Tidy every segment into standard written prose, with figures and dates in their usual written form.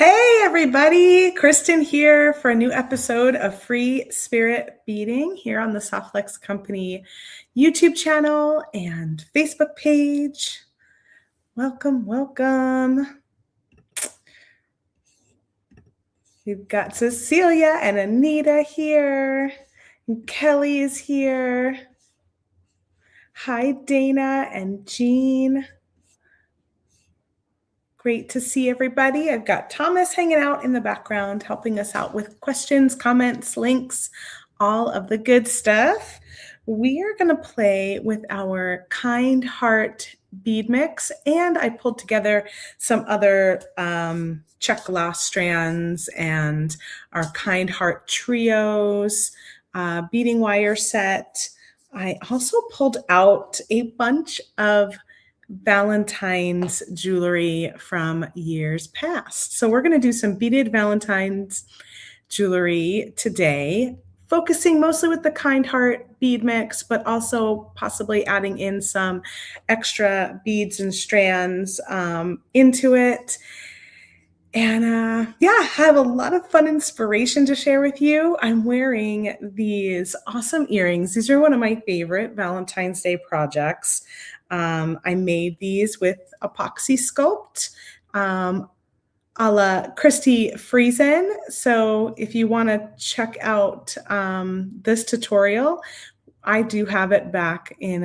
Hey everybody, Kristen here for a new episode of Free Spirit Beading here on the Softflex Company YouTube channel and Facebook page. Welcome, welcome. We've got Cecilia and Anita here, and Kelly is here. Hi Dana and Jean. Great to see everybody. I've got Thomas hanging out in the background, helping us out with questions, comments, links, all of the good stuff. We are going to play with our Kind Heart bead mix, and I pulled together some other check glass strands and our Kind Heart trios, beading wire set. I also pulled out a bunch of Valentine's jewelry from years past. So we're going to do some beaded Valentine's jewelry today, focusing mostly with the Kind Heart bead mix, but also possibly adding in some extra beads and strands into it. And yeah, have a lot of fun inspiration to share with you. I'm wearing these awesome earrings. These are one of my favorite Valentine's Day projects. I made these with epoxy sculpt a la Kristen Fagan. So if you want to check out this tutorial, I do have it back in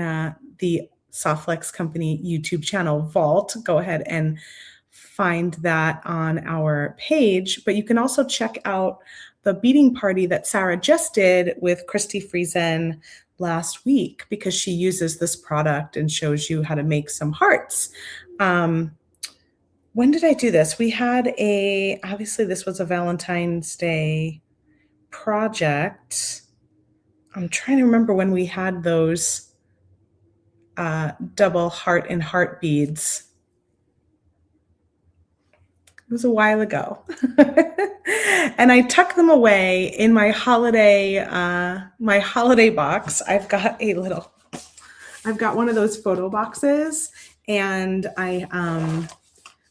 the Softflex Company YouTube channel vault. Go ahead and find that on our page, but you can also check out the beading party that Sarah just did with Kristen Fagan last week, because she uses this product and shows you how to make some hearts. When did I do this? We had obviously this was a Valentine's Day project. I'm trying to remember when we had those double heart and heart beads. It was a while ago. And I tuck them away in my holiday box. I've got one of those photo boxes, and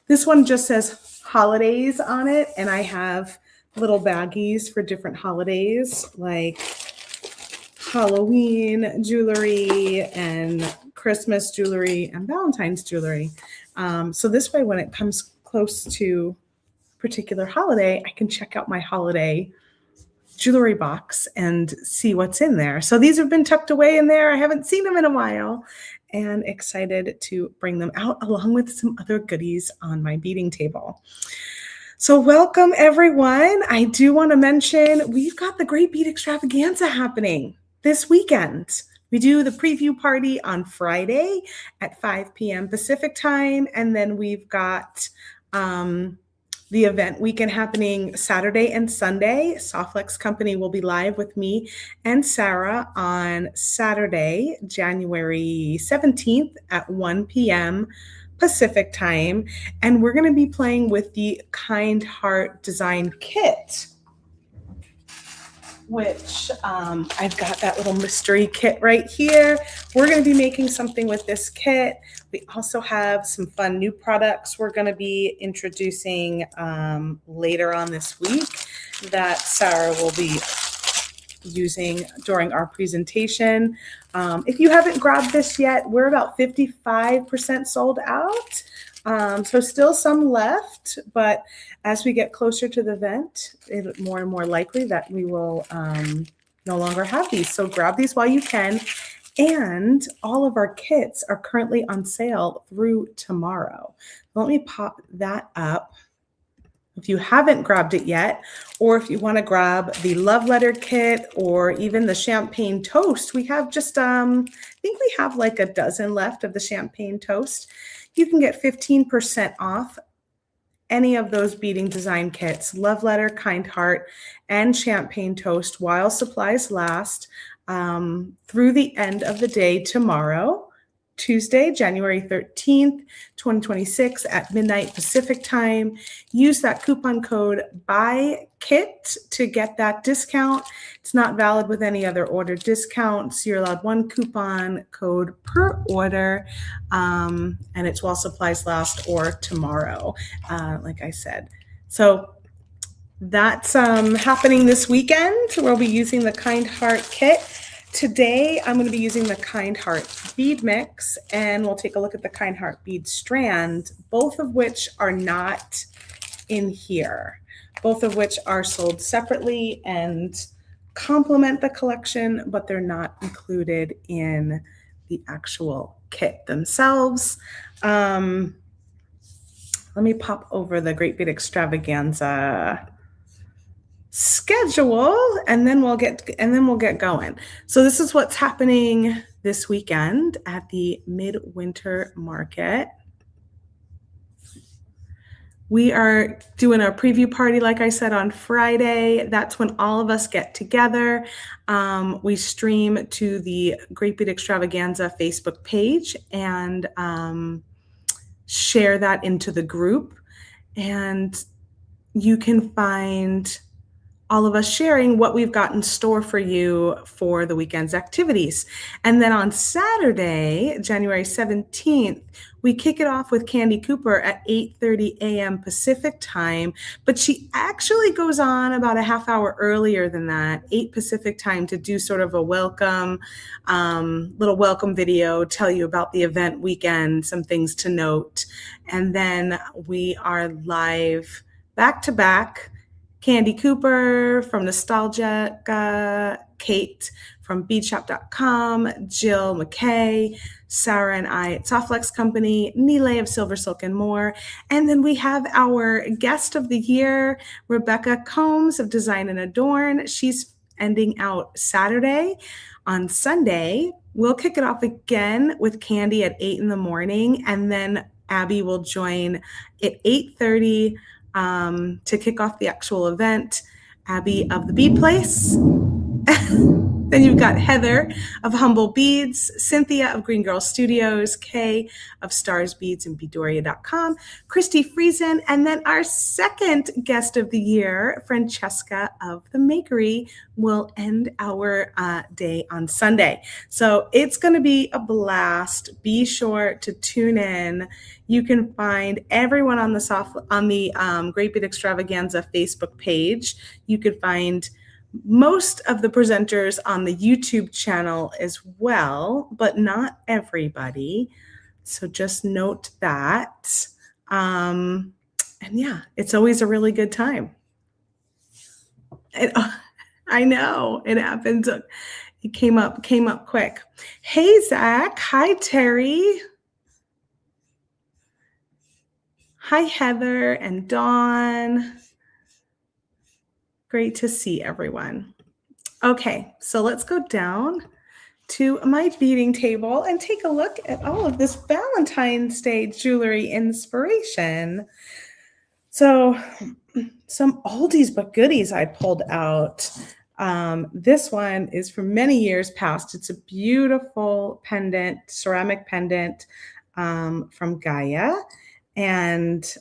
this one just says holidays on it, and I have little baggies for different holidays, like Halloween jewelry and Christmas jewelry and Valentine's jewelry. So this way, when it comes close to a particular holiday, I can check out my holiday jewelry box and see what's in there. So these have been tucked away in there. I haven't seen them in a while, and excited to bring them out along with some other goodies on my beading table. So welcome everyone. I do want to mention we've got the Great Bead Extravaganza happening this weekend. We do the preview party on Friday at 5 p.m. Pacific time, and then we've got the event weekend happening Saturday and Sunday. Softflex Company will be live with me and Sarah on Saturday, January 17th at 1 p.m. Pacific time. And we're going to be playing with the Kind Heart Design Kit, which I've got that little mystery kit right here. We're going to be making something with this kit. We also have some fun new products we're going to be introducing later on this week that Sarah will be using during our presentation. If you haven't grabbed this yet, we're about 55% sold out. So still some left, but as we get closer to the event, it's more and more likely that we will no longer have these. So grab these while you can. And all of our kits are currently on sale through tomorrow. Let me pop that up. If you haven't grabbed it yet, or if you want to grab the love letter kit or even the champagne toast, we have just, I think we have like a dozen left of the champagne toast. You can get 15% off any of those beading design kits, love letter, Kind Heart, and champagne toast while supplies last through the end of the day tomorrow, Tuesday, January 13th, 2026 at midnight Pacific time. Use that coupon code BUYKIT to get that discount. It's not valid with any other order discounts. You're allowed one coupon code per order, and it's while supplies last or tomorrow. Like I said, So that's happening this weekend. We'll be using the Kind Heart kit. Today, I'm going to be using the Kind Heart Bead mix, and we'll take a look at the Kind Heart Bead strand, both of which are not in here, both of which are sold separately and complement the collection, but they're not included in the actual kit themselves. Let me pop over the Great Bead Extravaganza schedule, and then we'll get going. So this is what's happening this weekend at the Midwinter Market. We are doing a preview party, like I said, on Friday. That's when all of us get together. We stream to the Great Bead Extravaganza Facebook page and share that into the group. And you can find all of us sharing what we've got in store for you for the weekend's activities. And then on Saturday, January 17th, we kick it off with Candy Cooper at 8:30 a.m. Pacific time, but she actually goes on about a half hour earlier than that, 8 Pacific time, to do sort of a welcome, little welcome video, tell you about the event weekend, some things to note. And then we are live back to back. Candy Cooper from Nostalgia, Kate from beadshop.com, Jill McKay, Sarah and I at Softflex Company, Nile of Silver Silk and more. And then we have our guest of the year, Rebecca Combs of Design and Adorn. She's ending out Saturday. On Sunday, we'll kick it off again with Candy at 8 in the morning, and then Abby will join at 8:30 to kick off the actual event. Abby of the Bead Place. Then you've got Heather of Humble Beads, Cynthia of Green Girl Studios, Kay of Stars Beads and Beadoria.com, Christy Friesen, and then our second guest of the year, Francesca of The Makery, will end our day on Sunday. So it's going to be a blast. Be sure to tune in. You can find everyone on the Great Bead Extravaganza Facebook page. You could find most of the presenters on the YouTube channel as well, but not everybody. So just note that. And yeah, it's always a really good time. I know it happens. It came up quick. Hey, Zach. Hi, Terry. Hi, Heather and Dawn. Great to see everyone. Okay, so let's go down to my beading table and take a look at all of this Valentine's Day jewelry inspiration. So some oldies but goodies I pulled out. This one is from many years past. It's a beautiful pendant, ceramic pendant from Gaia. And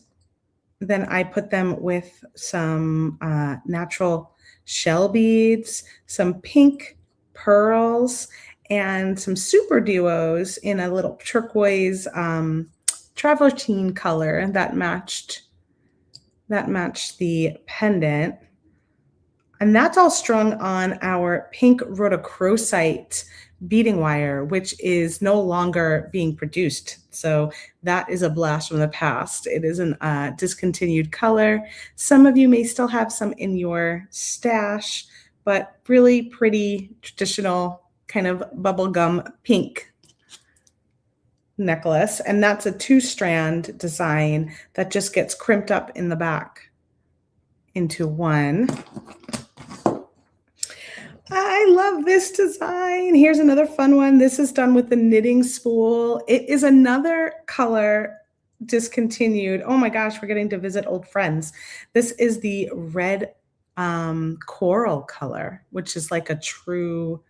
then I put them with some natural shell beads, some pink pearls, and some super duos in a little turquoise travertine color that matched the pendant. And that's all strung on our pink rhodochrosite beading wire, which is no longer being produced. So that is a blast from the past. It is a discontinued color. Some of you may still have some in your stash, but really pretty traditional kind of bubblegum pink necklace. And that's a 2-strand design that just gets crimped up in the back into one. I love this design. Here's another fun one. This is done with the knitting spool. It is another color discontinued. Oh my gosh, we're getting to visit old friends. This is the red coral color, which is like a true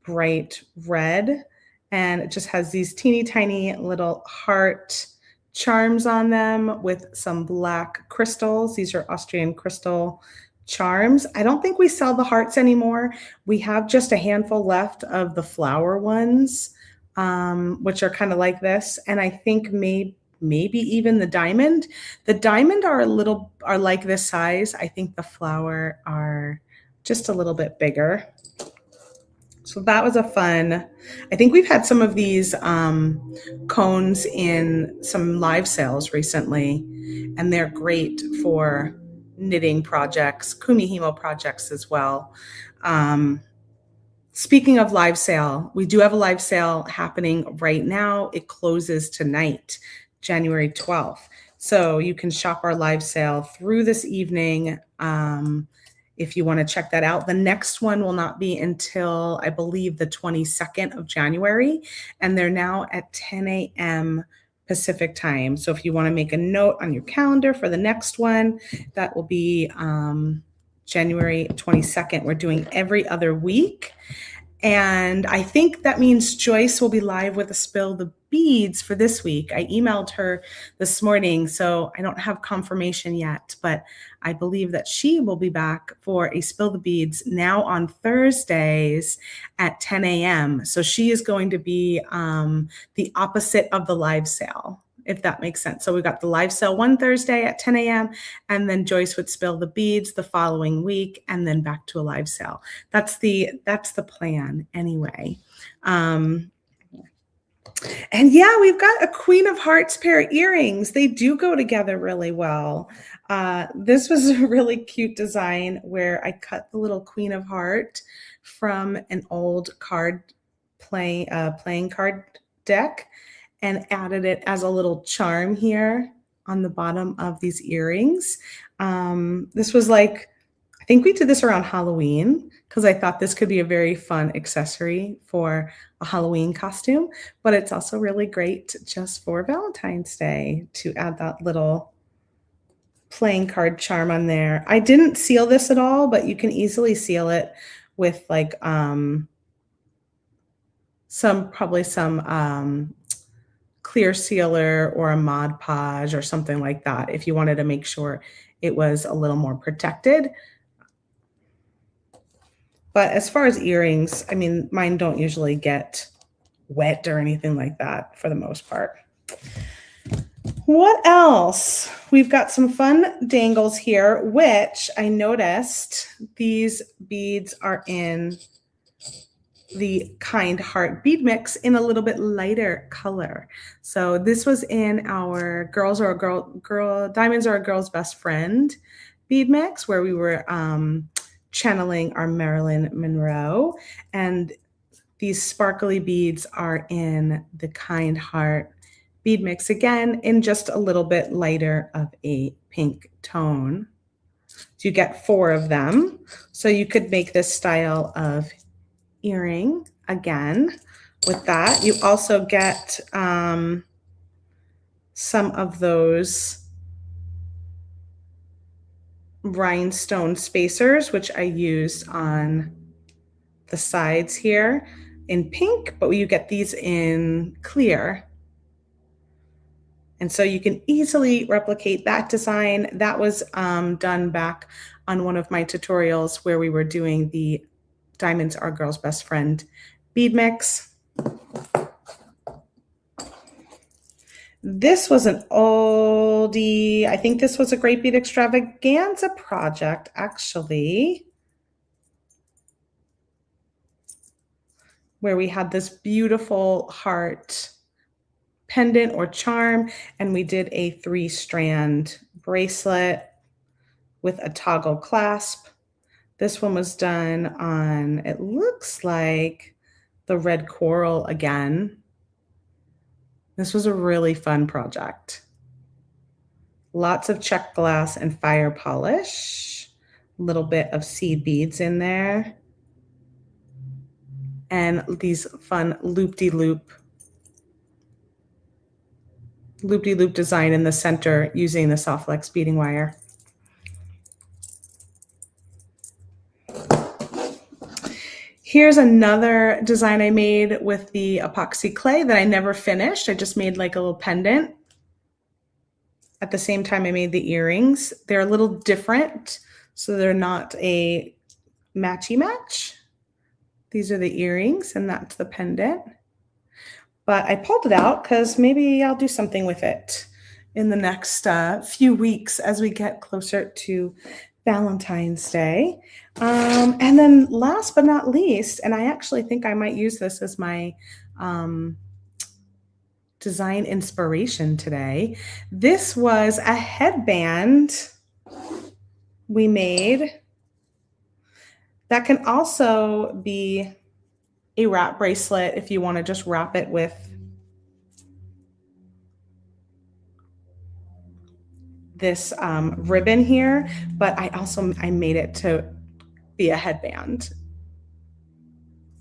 bright red. And it just has these teeny tiny little heart charms on them with some black crystals. These are Austrian crystal charms. I don't think we sell the hearts anymore. We have just a handful left of the flower ones, which are kind of like this. And I think maybe maybe even the diamond. The diamond are like this size. I think the flower are just a little bit bigger. So that was a fun. I think we've had some of these cones in some live sales recently, and they're great for knitting projects, kumihimo projects as well. Speaking of live sale, we do have a live sale happening right now. It closes tonight, January 12th. So you can shop our live sale through this evening. If you want to check that out. The next one will not be until, I believe, the 22nd of January, and they're now at 10 a.m. Pacific time. So if you want to make a note on your calendar for the next one, that will be January 22nd. We're doing every other week. And I think that means Joyce will be live with a Spill the Beads for this week. I emailed her this morning, so I don't have confirmation yet, but I believe that she will be back for a Spill the Beads now on Thursdays at 10 a.m. So she is going to be the opposite of the live sale, if that makes sense. So we got the live sale one Thursday at 10 a.m. and then Joyce would spill the beads the following week and then back to a live sale. That's the plan anyway. And yeah, we've got a Queen of Hearts pair of earrings. They do go together really well. This was a really cute design where I cut the little Queen of Heart from an old playing card deck and added it as a little charm here on the bottom of these earrings. This was like, I think we did this around Halloween because I thought this could be a very fun accessory for a Halloween costume, but it's also really great just for Valentine's Day to add that little playing card charm on there. I didn't seal this at all, but you can easily seal it with like some clear sealer or a Mod Podge or something like that if you wanted to make sure it was a little more protected. But as far as earrings, I mean, mine don't usually get wet or anything like that for the most part. What else? We've got some fun dangles here, which I noticed these beads are in the Kind Heart Bead Mix in a little bit lighter color. So this was in our Diamonds Are a Girl's Best Friend bead mix where we were channeling our Marilyn Monroe. And these sparkly beads are in the Kind Heart Bead Mix again in just a little bit lighter of a pink tone. So you get 4 of them. So you could make this style of earring again with that. You also get some of those rhinestone spacers, which I used on the sides here in pink, but you get these in clear. And so you can easily replicate that design. That was done back on one of my tutorials where we were doing the Diamonds Are a Girl's Best Friend bead mix. This was an oldie. I think this was a Great Bead Extravaganza project, actually, where we had this beautiful heart pendant or charm, and we did a 3-strand bracelet with a toggle clasp. This one was done on, it looks like, the red coral again. This was a really fun project. Lots of check glass and fire polish, a little bit of seed beads in there, and these fun loop-de-loop design in the center using the soft flex beading wire. Here's another design I made with the epoxy clay that I never finished. I just made like a little pendant. At the same time I made the earrings. They're a little different, so they're not a matchy match. These are the earrings and that's the pendant. But I pulled it out because maybe I'll do something with it. in the next few weeks as we get closer to Valentine's Day. And then last but not least, and I actually think I might use this as my design inspiration today. This was a headband we made that can also be a wrap bracelet if you want to just wrap it with this ribbon here, but I made it to be a headband,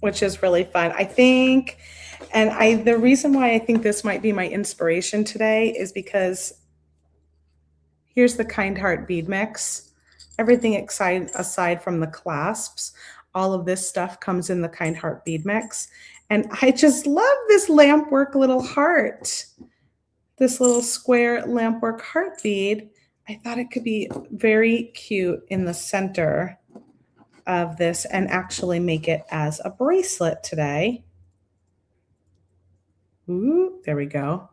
which is really fun. I think, and the reason why I think this might be my inspiration today is because here's the Kind Heart Bead Mix. Everything aside from the clasps, all of this stuff comes in the Kind Heart Bead Mix. And I just love this lampwork little heart, this little square lampwork heart bead. I thought it could be very cute in the center of this and actually make it as a bracelet today. Ooh, there we go.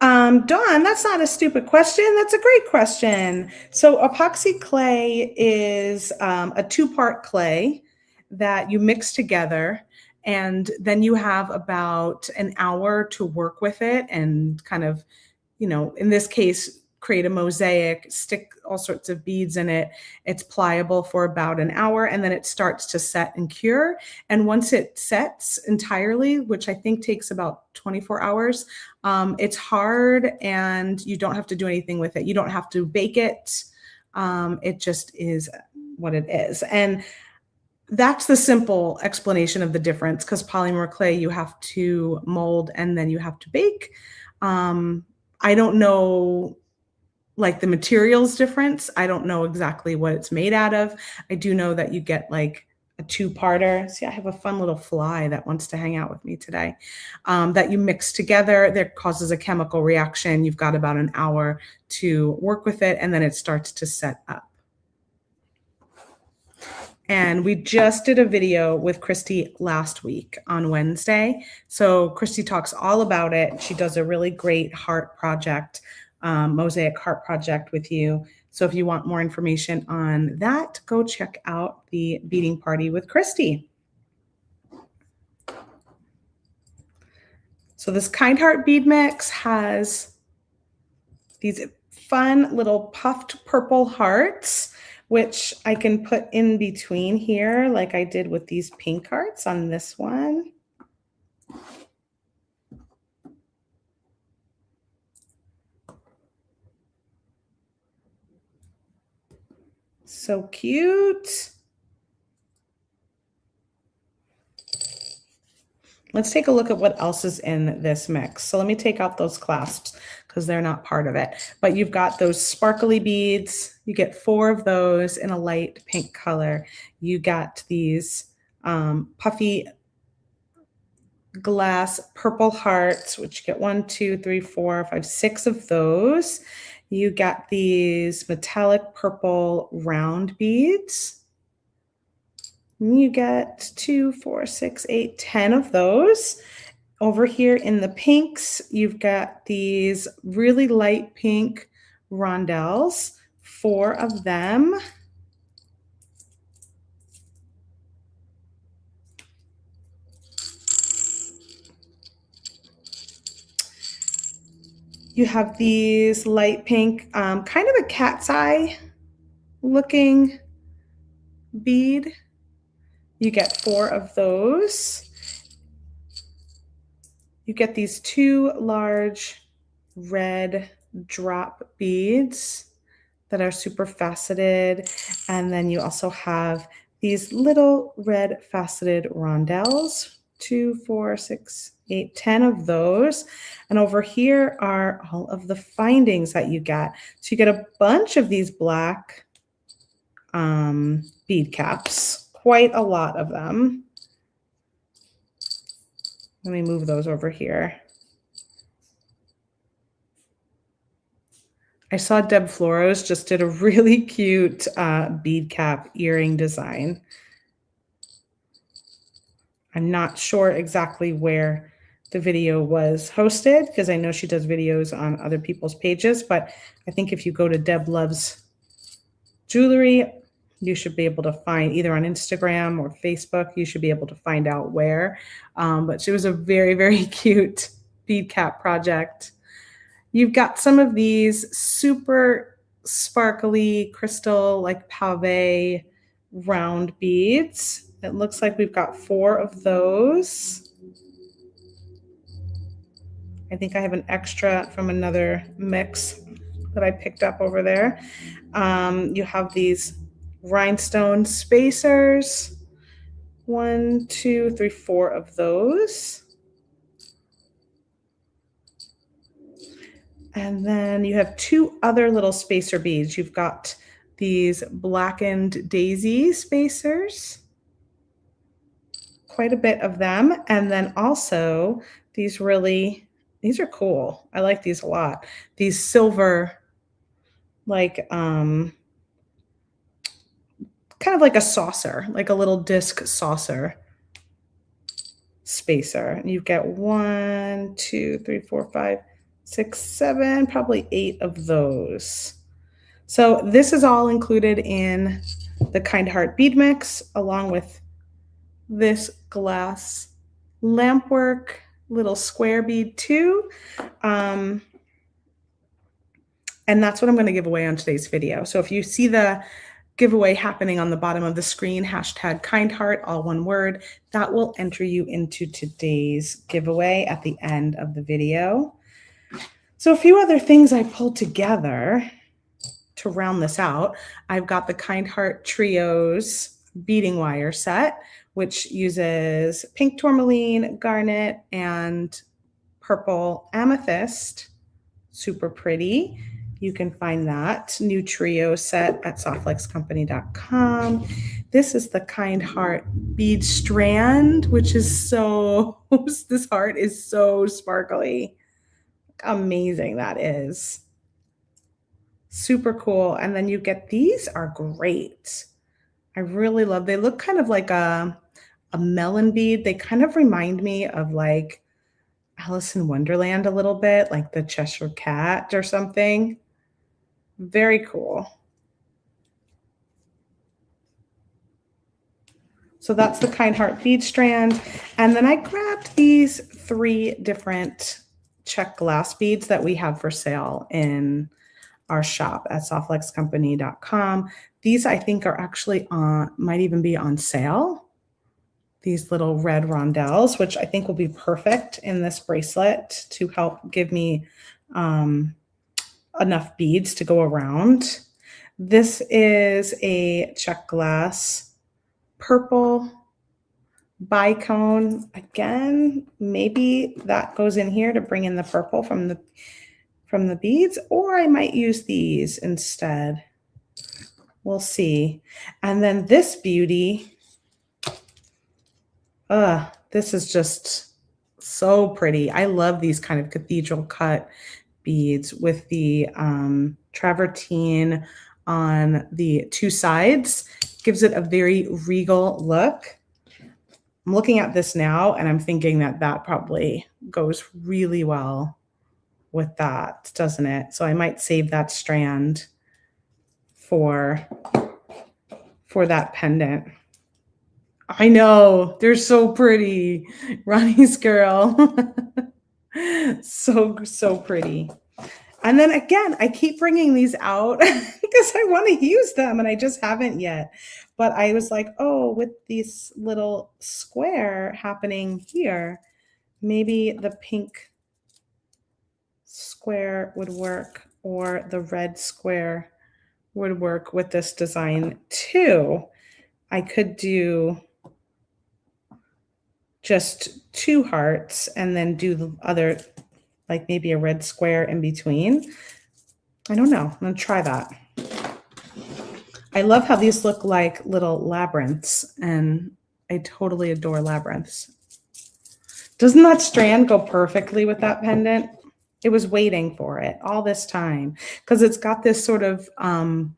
Dawn, that's not a stupid question. That's a great question. So epoxy clay is a two-part clay that you mix together, and then you have about an hour to work with it and kind of, in this case, create a mosaic, stick all sorts of beads in it. It's pliable for about an hour, and then it starts to set and cure. And once it sets entirely, which I think takes about 24 hours, it's hard and you don't have to do anything with it. You don't have to bake it. It just is what it is. And that's the simple explanation of the difference, because polymer clay, you have to mold and then you have to bake. I don't know like the materials difference. I don't know exactly what it's made out of. I do know that you get like a two-parter. See, I have a fun little fly that wants to hang out with me today, that you mix together. That causes a chemical reaction. You've got about an hour to work with it, and then it starts to set up. And we just did a video with Christy last week on Wednesday. So Christy talks all about it. She does a really great heart project, mosaic heart project with you. So if you want more information on that, go check out the beading party with Christy. So this Kind Heart Bead Mix has these fun little puffed purple hearts, which I can put in between here like I did with these pink hearts on this one. So cute. Let's take a look at what else is in this mix. So let me take out those clasps because they're not part of it. But you've got those sparkly beads. You get 4 of those in a light pink color. You got these puffy glass purple hearts, which you get 1, 2, 3, 4, 5, 6 of those. You got these metallic purple round beads. You get 2, 4, 6, 8, 10 of those. Over here in the pinks, you've got these really light pink rondelles, 4 of them. You have these light pink, kind of a cat's eye looking bead. You get 4 of those. You get these 2 large red drop beads that are super faceted. And then you also have these little red faceted rondelles, 2, 4, 6, 8, 10 of those. And over here are all of the findings that you get. So you get a bunch of these black bead caps, quite a lot of them. Let me move those over here. I saw Deb Floros just did a really cute bead cap earring design. I'm not sure exactly where the video was hosted because I know she does videos on other people's pages, but I think if you go to Deb Loves Jewelry, you should be able to find either on Instagram or Facebook, you should be able to find out where. But she was a very, very cute bead cap project. You've got some of these super sparkly crystal, like pave round beads. It looks like we've got 4 of those. I think I have an extra from another mix that I picked up over there. You have these rhinestone spacers. 1, 2, 3, 4 of those. And then you have 2 other little spacer beads. You've got these blackened daisy spacers, quite a bit of them. And then also these are cool. I like these a lot. These silver, like, kind of like a saucer, like a little disc saucer spacer. And you get 1, 2, 3, 4, 5, 6, 7, probably 8 of those. So this is all included in the Kind Heart bead mix, along with this glass lampwork little square bead too. And that's what I'm going to give away on today's video. So if you see the giveaway happening on the bottom of the screen, hashtag Kind Heart, all one word, that will enter you into today's giveaway at the end of the video. So a few other things I pulled together to round this out. I've got the Kind Heart Trios beading wire set, which uses pink tourmaline, garnet, and purple amethyst. Super pretty. You can find that new trio set at softflexcompany.com. This is the Kind Heart bead strand, which is this heart is so sparkly. Amazing that is. Super cool. And then you get, these are great. I really love, they look kind of like a melon bead. They kind of remind me of like Alice in Wonderland a little bit, like the Cheshire Cat or something. Very cool. So that's the Kind Heart bead strand. And then I grabbed these 3 different check glass beads that we have for sale in our shop at softflexcompany.com. These I think are actually might even be on sale. These little red rondelles, which I think will be perfect in this bracelet to help give me enough beads to go around. This is a check glass purple bicone. Again, maybe that goes in here to bring in the purple from the beads, or I might use these instead. We'll see. And then this beauty, this is just so pretty. I love these kind of cathedral cut beads with the travertine on the 2 sides. Gives it a very regal look. I'm looking at this now and I'm thinking that that probably goes really well with that, doesn't it? So I might save that strand for that pendant. I know, they're so pretty. Ronnie's girl. So pretty. And then again, I keep bringing these out because I want to use them and I just haven't yet. But I was like, oh, with this little square happening here, maybe the pink square would work, or the red square would work with this design too. I could do just 2 hearts and then do the other, like maybe a red square in between. I don't know. I'm going to try that. I love how these look like little labyrinths, and I totally adore labyrinths. Doesn't that strand go perfectly with that pendant? It was waiting for it all this time because it's got this sort of kind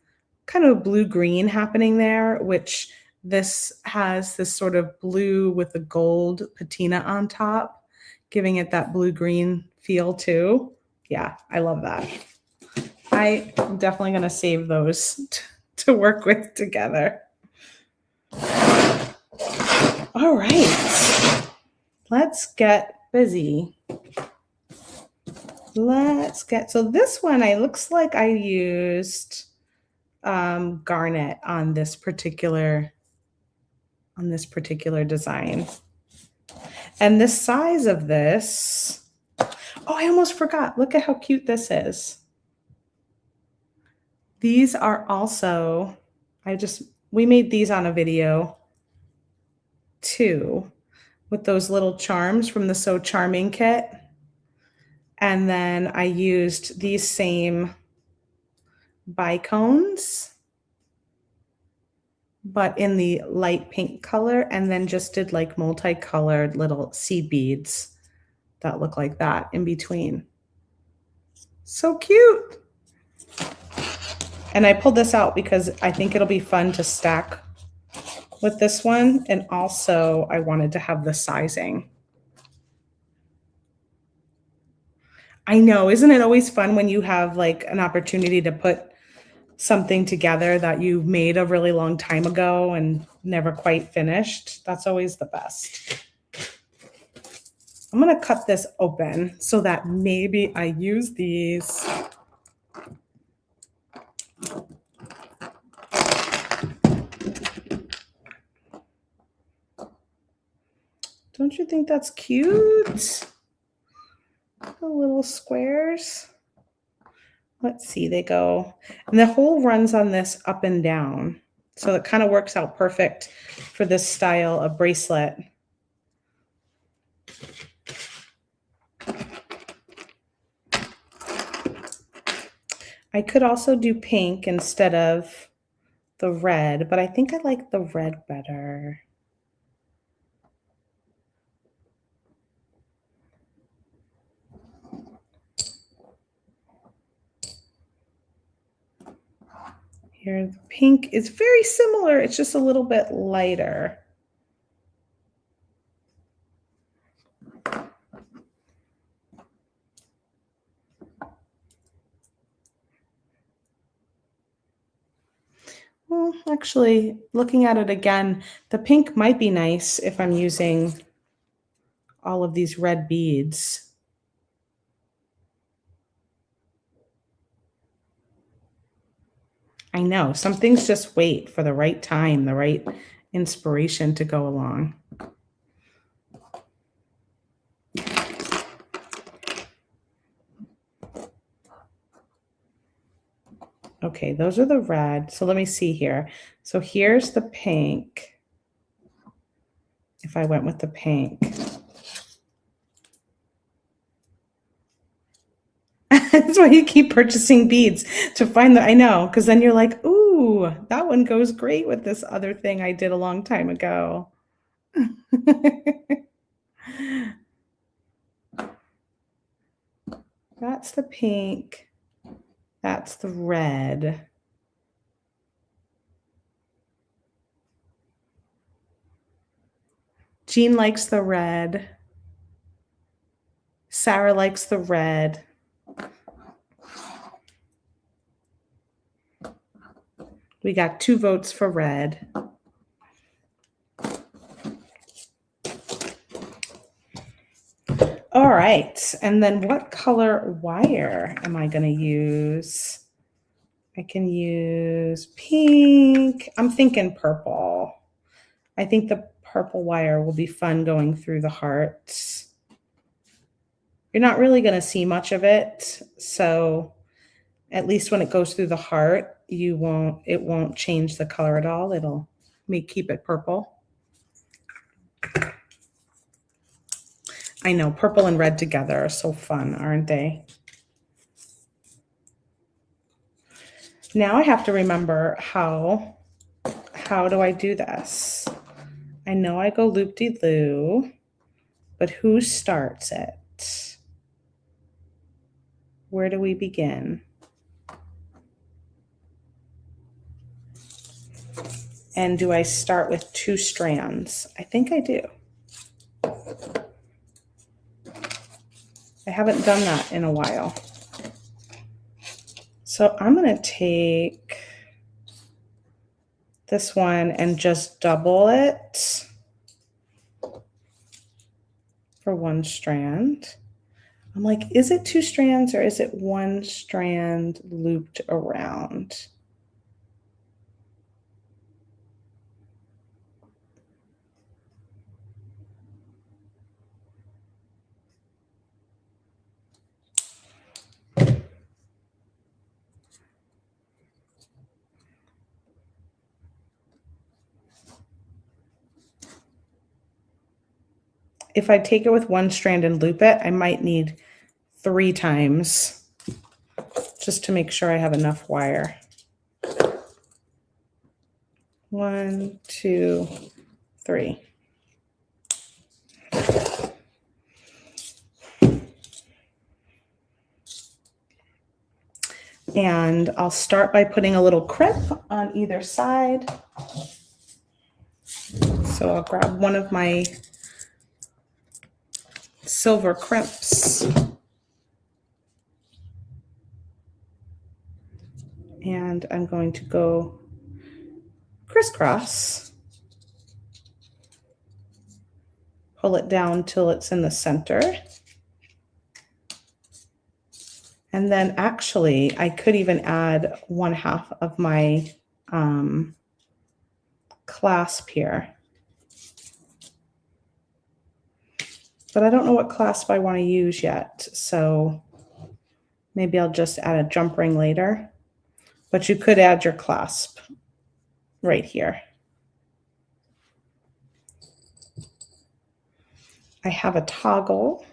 of blue-green happening there, which This has this sort of blue with a gold patina on top, giving it that blue-green feel too. Yeah, I love that. I'm definitely going to save those to work with together. All right, let's get busy. So this one, it looks like I used garnet on this particular design. And the size of this, oh, I almost forgot. Look at how cute this is. These are also, we made these on a video too, with those little charms from the So Charming kit. And then I used these same bicones, but in the light pink color, and then just did like multicolored little seed beads that look like that in between. So cute. And I pulled this out because I think it'll be fun to stack with this one. And also I wanted to have the sizing. I know, isn't it always fun when you have like an opportunity to put something together that you made a really long time ago and never quite finished? That's always the best. I'm going to cut this open so that maybe I use these. Don't you think that's cute? The little squares. Let's see, they go, and the hole runs on this up and down. So it kind of works out perfect for this style of bracelet. I could also do pink instead of the red, but I think I like the red better. Here, the pink is very similar. It's just a little bit lighter. Well, actually, looking at it again, the pink might be nice if I'm using all of these red beads. I know, some things just wait for the right time, the right inspiration to go along. Okay, those are the red. So let me see here. So here's the pink. If I went with the pink. That's why you keep purchasing beads to find the, I know, because then you're like, ooh, that one goes great with this other thing I did a long time ago. That's the pink. That's the red. Jean likes the red. Sarah likes the red. We got 2 votes for red. All right, and then what color wire am I going to use? I can use pink. I'm thinking purple. I think the purple wire will be fun going through the hearts. You're not really going to see much of it, so at least when it goes through the heart, it won't change the color at all. It'll keep it purple. I know, purple and red together are so fun, aren't they? Now I have to remember how do I do this? I know I go loop-de-loo, but who starts it? Where do we begin? And do I start with 2 strands? I think I do. I haven't done that in a while. So I'm going to take this one and just double it for 1 strand. I'm like, is it 2 strands or is it 1 strand looped around? If I take it with 1 strand and loop it, I might need 3 times just to make sure I have enough wire. 1, 2, 3. And I'll start by putting a little crimp on either side. So I'll grab one of my silver crimps and I'm going to go crisscross, pull it down till it's in the center. And then actually I could even add 1/2 of my clasp here. But I don't know what clasp I want to use yet, so maybe I'll just add a jump ring later. But you could add your clasp right here. I have a toggle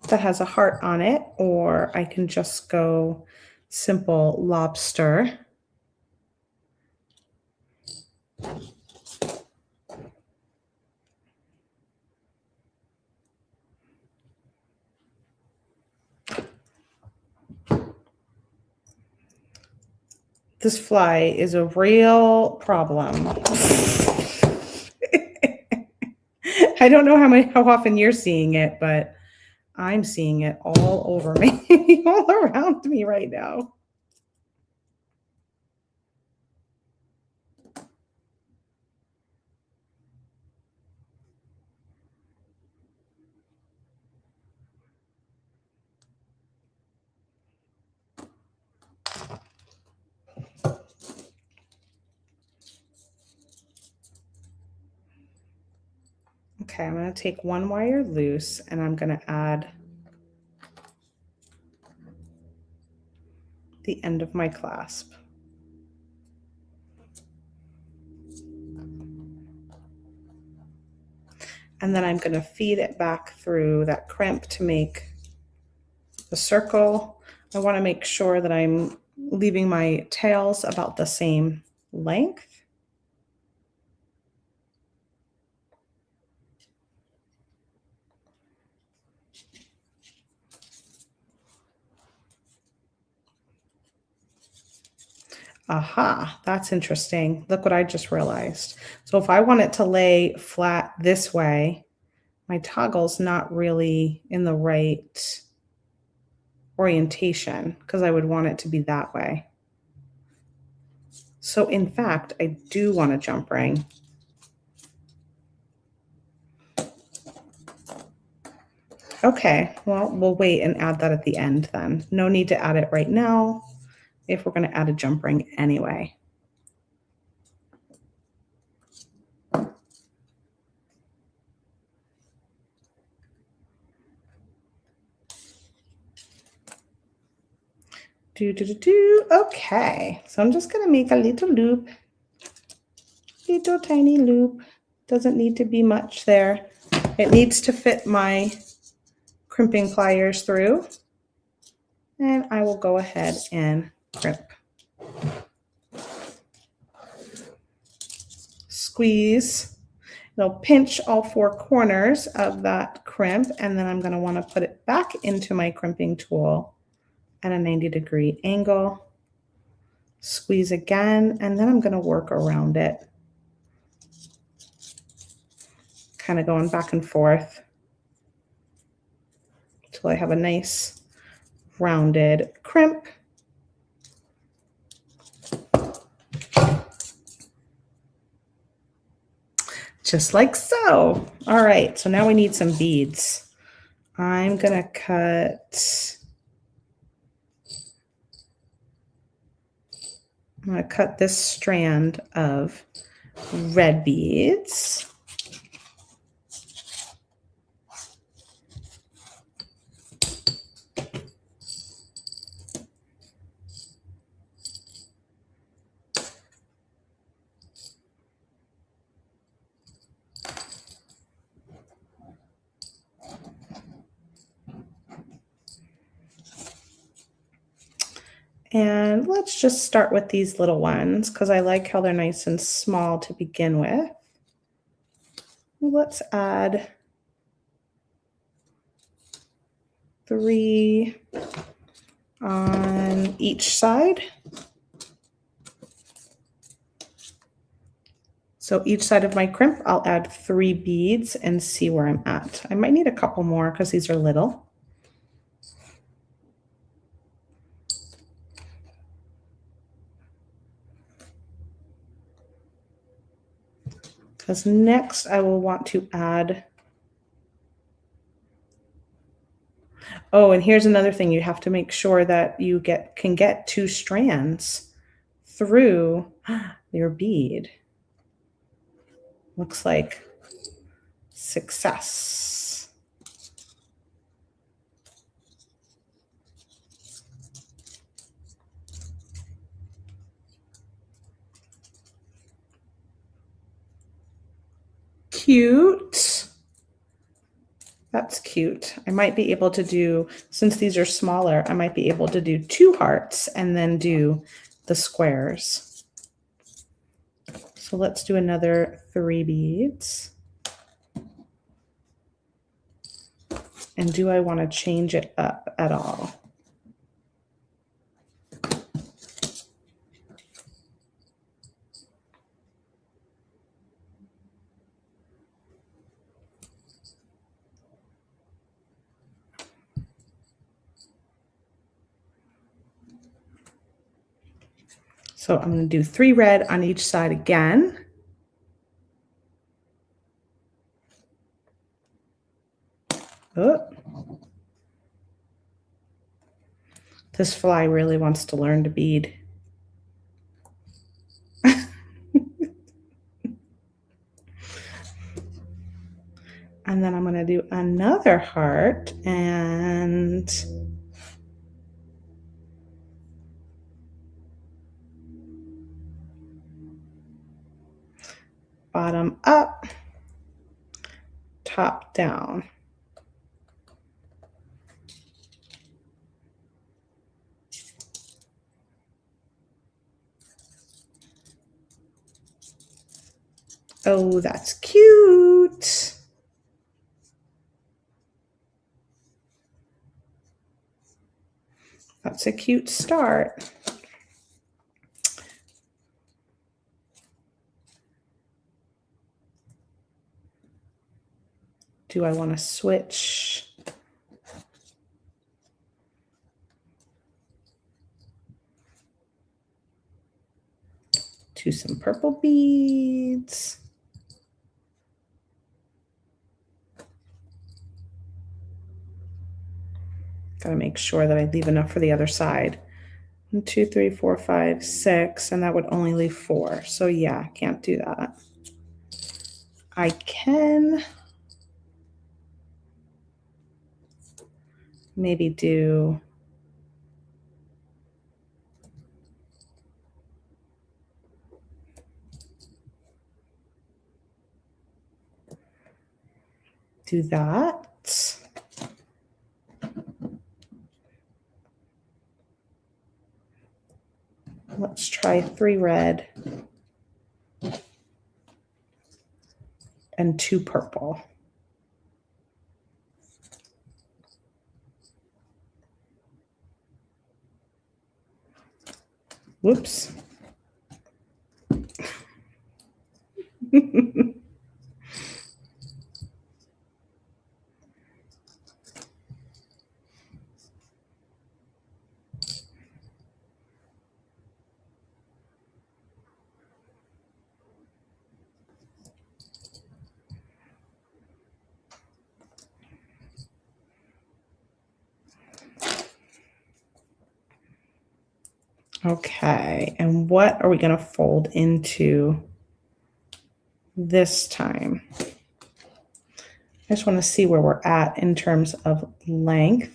that has a heart on it, or I can just go simple lobster. This fly is a real problem. I don't know how often you're seeing it, but I'm seeing it all over me, all around me right now. Okay, I'm going to take 1 wire loose and I'm going to add the end of my clasp. And then I'm going to feed it back through that crimp to make the circle. I want to make sure that I'm leaving my tails about the same length. Aha, that's interesting. Look what I just realized. So if I want it to lay flat this way, my toggle's not really in the right orientation because I would want it to be that way. So in fact, I do want a jump ring. Okay, well, we'll wait and add that at the end then. No need to add it right now if we're going to add a jump ring anyway. Okay, so I'm just going to make a little loop, little tiny loop. Doesn't need to be much there. It needs to fit my crimping pliers through, and I will go ahead and crimp. Squeeze. It'll pinch all 4 corners of that crimp, and then I'm going to want to put it back into my crimping tool at a 90-degree angle Squeeze again, and then I'm going to work around it. Kind of going back and forth until I have a nice rounded crimp. Just like so. All right, so now we need some beads. I'm going to cut this strand of red beads. And let's just start with these little ones because I like how they're nice and small to begin with. Let's add 3 on each side. So each side of my crimp, I'll add 3 beads and see where I'm at. I might need a couple more because these are little. Because next I will want to add, oh, and here's another thing. You have to make sure that you can get 2 strands through your bead. Looks like success. Cute. That's cute. I might be able to do, since these are smaller, I might be able to do 2 hearts and then do the squares. So let's do another 3 beads. And do I want to change it up at all? So I'm going to do 3 red on each side again. Oh. This fly really wants to learn to bead. And then I'm going to do another heart and bottom up, top down. Oh, that's cute. That's a cute start. Do I want to switch? To some purple beads. Gotta make sure that I leave enough for the other side. 1, 2, 3, 4, 5, 6, and that would only leave 4. So yeah, can't do that. I can maybe do that. Let's try 3 red and 2 purple. Whoops. Okay, and what are we going to fold into this time? I just want to see where we're at in terms of length.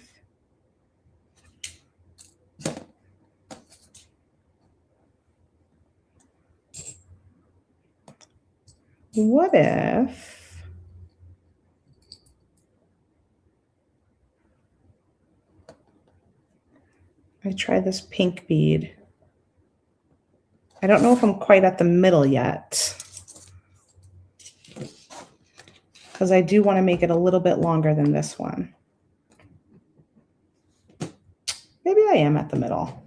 What if I try this pink bead? I don't know if I'm quite at the middle yet, because I do want to make it a little bit longer than this one. Maybe I am at the middle.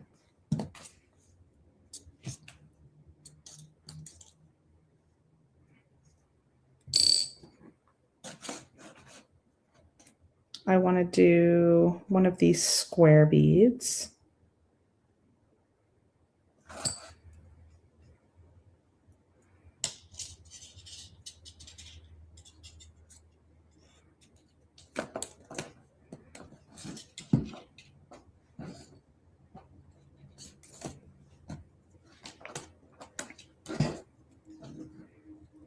I want to do one of these square beads.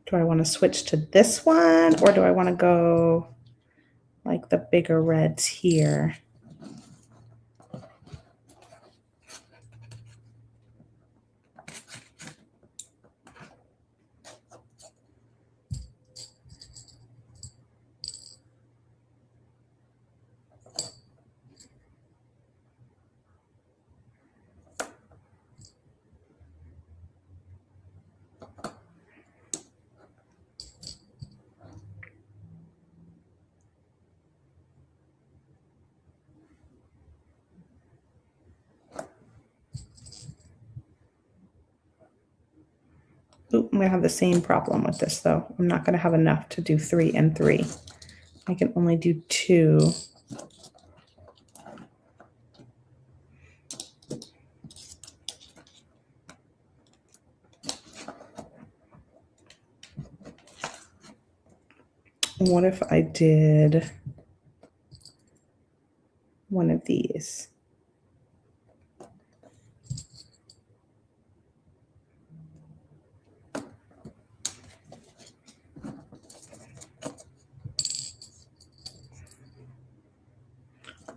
Do I want to switch to this one, or do I want to go like the bigger reds here? Oop, I'm going to have the same problem with this, though. I'm not going to have enough to do 3 and 3. I can only do 2. What if I did one of these?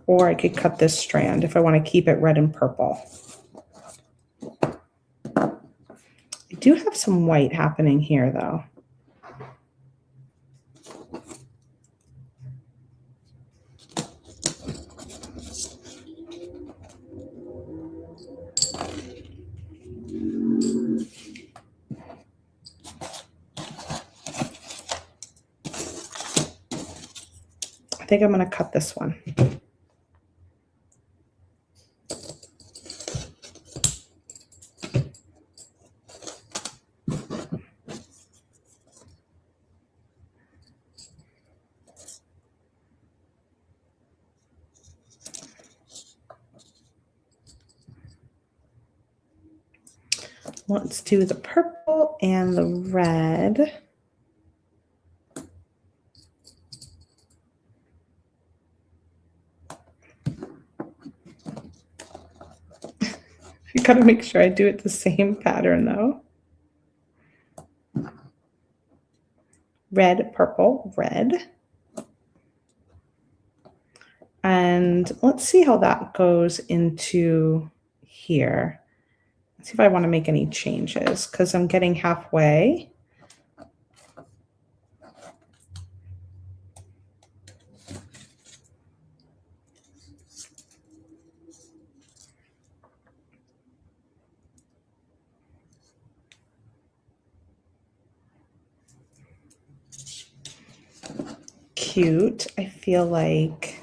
Or I could cut this strand if I want to keep it red and purple. I do have some white happening here, though. I think I'm going to cut this one. Let's do the purple and the red. I gotta make sure I do it the same pattern though. Red, purple, red. And let's see how that goes into here. Let's see if I want to make any changes because I'm getting halfway. Cute. I feel like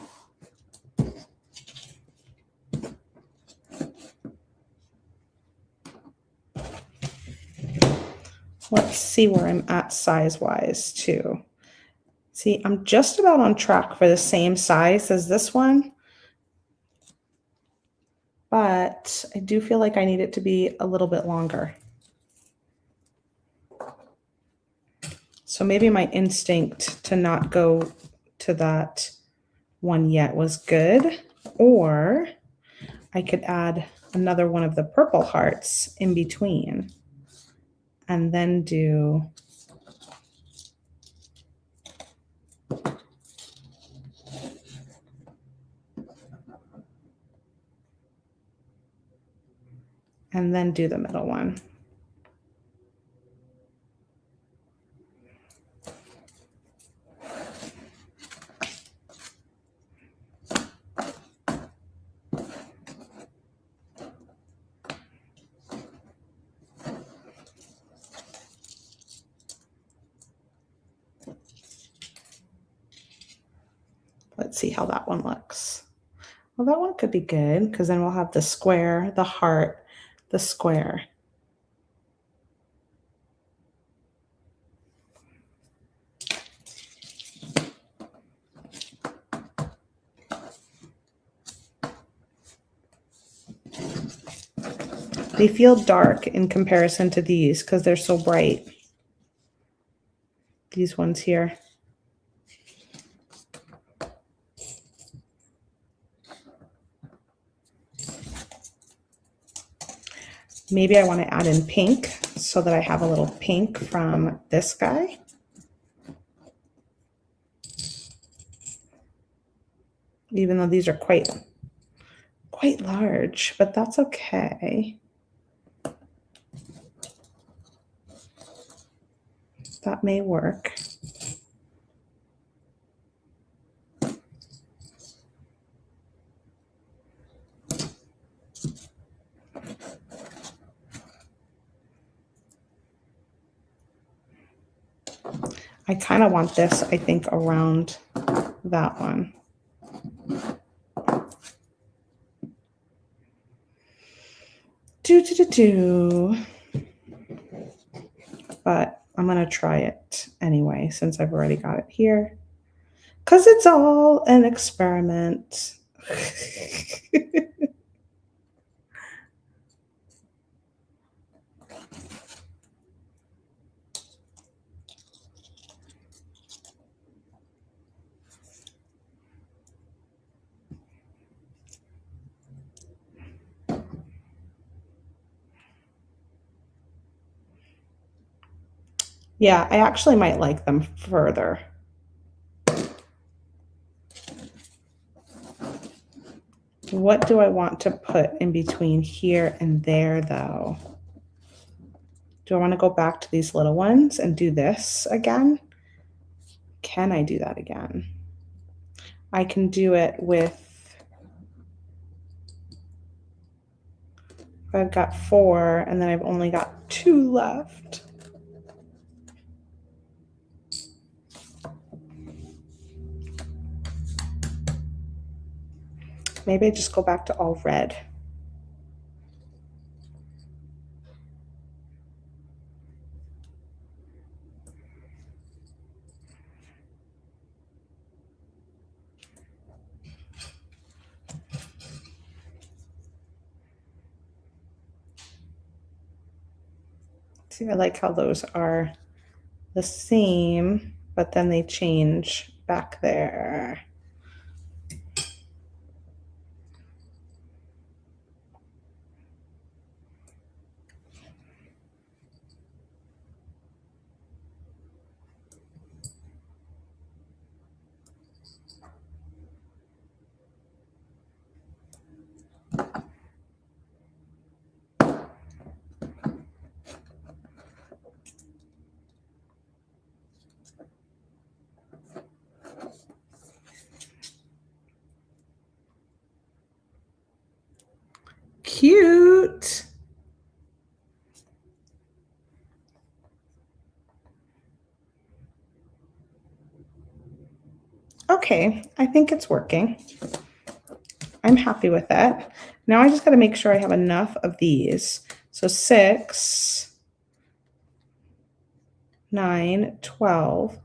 see where I'm at size-wise too. See, I'm just about on track for the same size as this one, but I do feel like I need it to be a little bit longer. So maybe my instinct to not go to that one yet was good, or I could add another one of the purple hearts in between and then do the middle one. Let's see how that one looks. Well, that one could be good because then we'll have the square, the heart, the square. They feel dark in comparison to these because they're so bright. These ones here. Maybe I want to add in pink so that I have a little pink from this guy. Even though these are quite large, but that's okay. That may work. I kind of want this, I think, around that one. But I'm going to try it anyway, since I've already got it here. Because it's all an experiment. Yeah, I actually might like them further. What do I want to put in between here and there, though? Do I want to go back to these little ones and do this again? Can I do that again? I can do it with, I've got 4 and then I've only got 2 left. Maybe I just go back to all red. See, I like how those are the same, but then they change back there. Cute. Okay, I think it's working. I'm happy with that. Now I just got to make sure I have enough of these. So 6. 9, 12,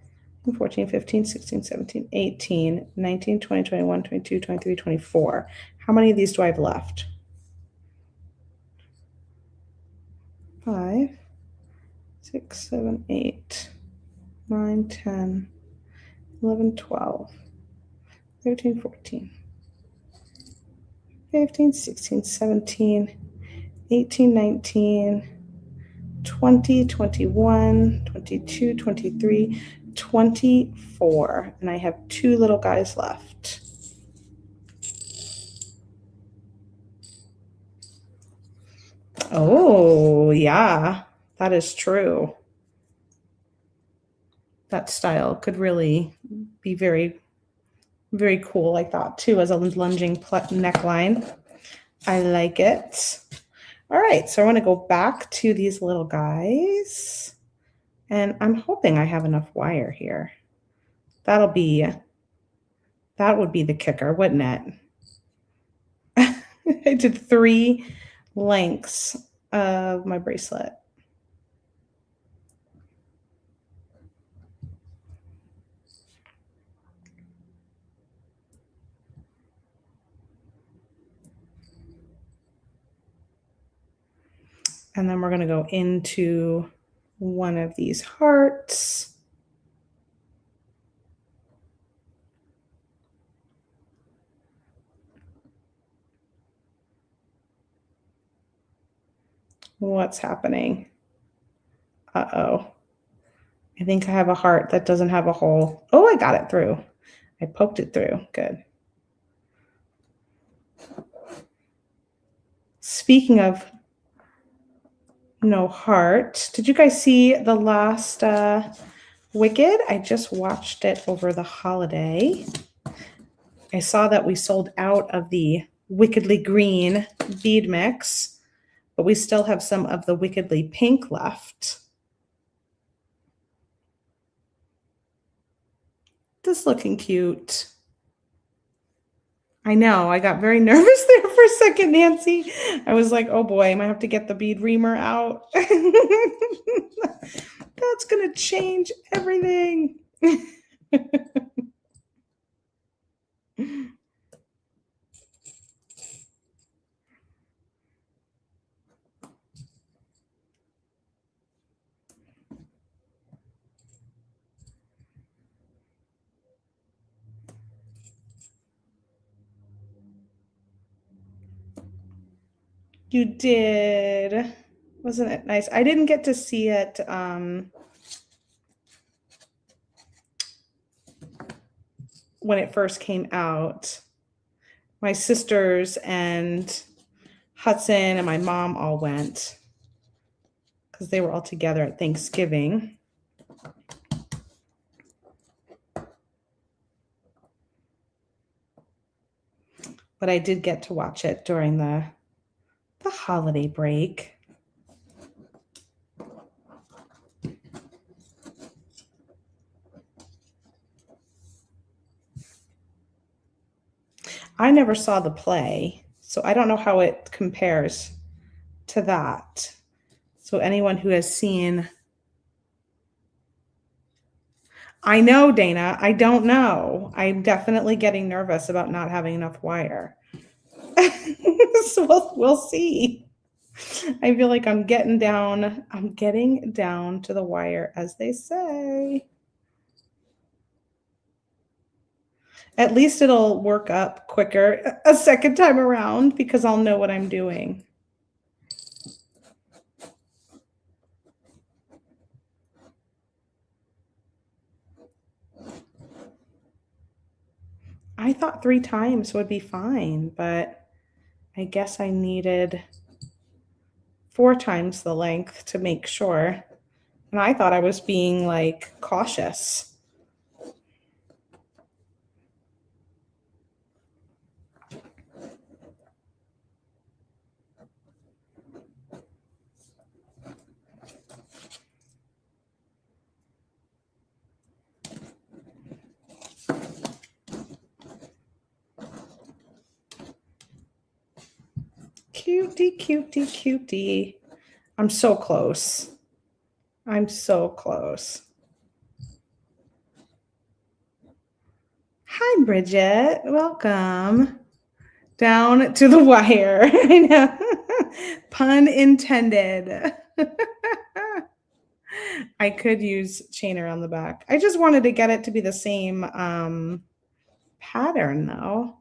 14, 15, 16, 17, 18, 19, 20, 21, 22, 23, 24. How many of these do I have left? 5, 6, 7, 8, 9, 10, 11, 12, 13, 14, 15, 16, 17, 18, 19, 20, 21, 22, 23, 24. And I have 2 little guys left. Oh, yeah, that is true. That style could really be very, very cool like that too, as a lunging neckline. I like it. All right, so I want to go back to these little guys, and I'm hoping I have enough wire here. That would be the kicker, wouldn't it? I did 3 lengths of my bracelet. And then we're going to go into one of these hearts. What's happening? Uh-oh. I think I have a heart that doesn't have a hole. Oh, I got it through. I poked it through. Good. Speaking of no heart, did you guys see the last Wicked? I just watched it over the holiday. I saw that we sold out of the Wickedly Green bead mix, but we still have some of the Wickedly Pink left. This looking cute. I know, I got very nervous there for a second, Nancy. I was like, oh boy, I might have to get the bead reamer out. That's gonna change everything. You did. Wasn't it nice? I didn't get to see it when it first came out. My sisters and Hudson and my mom all went because they were all together at Thanksgiving. But I did get to watch it during the holiday break. I never saw the play, so I don't know how it compares to that. So anyone who has seen, I know, Dana, I don't know. I'm definitely getting nervous about not having enough wire. So we'll see. I feel like I'm getting down to the wire, as they say. At least it'll work up quicker a second time around because I'll know what I'm doing. I thought 3 times would be fine, but I guess I needed 4 times the length to make sure. And I thought I was being like cautious. Cutie, cutie, cutie. I'm so close. I'm so close. Hi, Bridget. Welcome. Down to the wire. I know. Pun intended. I could use chain around the back. I just wanted to get it to be the same pattern though.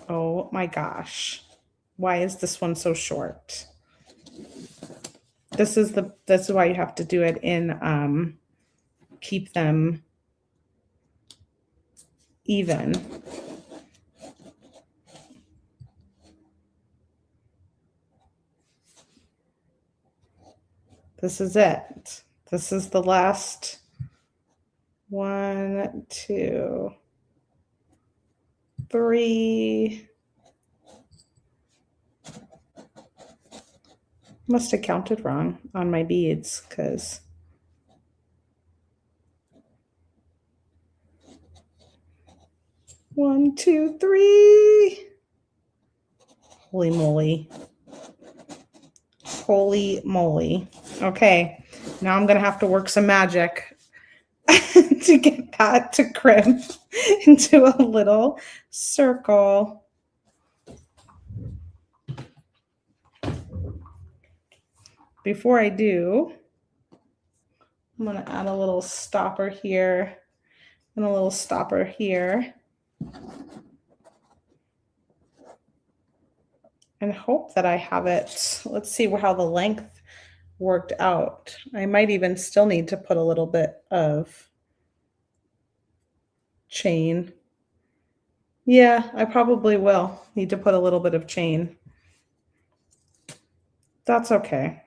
Oh my gosh. Why is this one so short? This is why you have to do it in keep them even. This is it. This is the last 1, 2, 3. Must have counted wrong on my beads because 1, 2, 3. Holy moly. Holy moly. Okay, now I'm going to have to work some magic to get that to crimp into a little circle. Before I do, I'm going to add a little stopper here and a little stopper here. And hope that I have it. Let's see how the length worked out. I might even still need to put a little bit of chain. Yeah, I probably will need to put a little bit of chain. That's okay.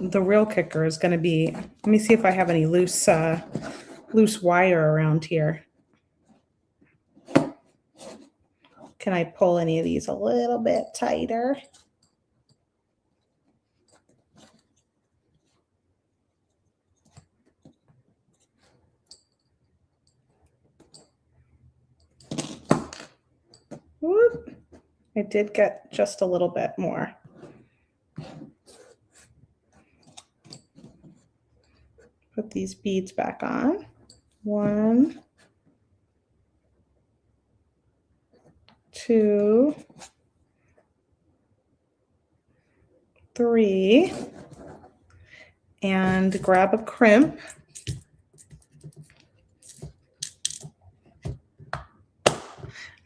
The real kicker is going to be, let me see if I have any loose wire around here. Can I pull any of these a little bit tighter? Whoop. I did get just a little bit more. Put these beads back on. 1, 2, 3, and grab a crimp.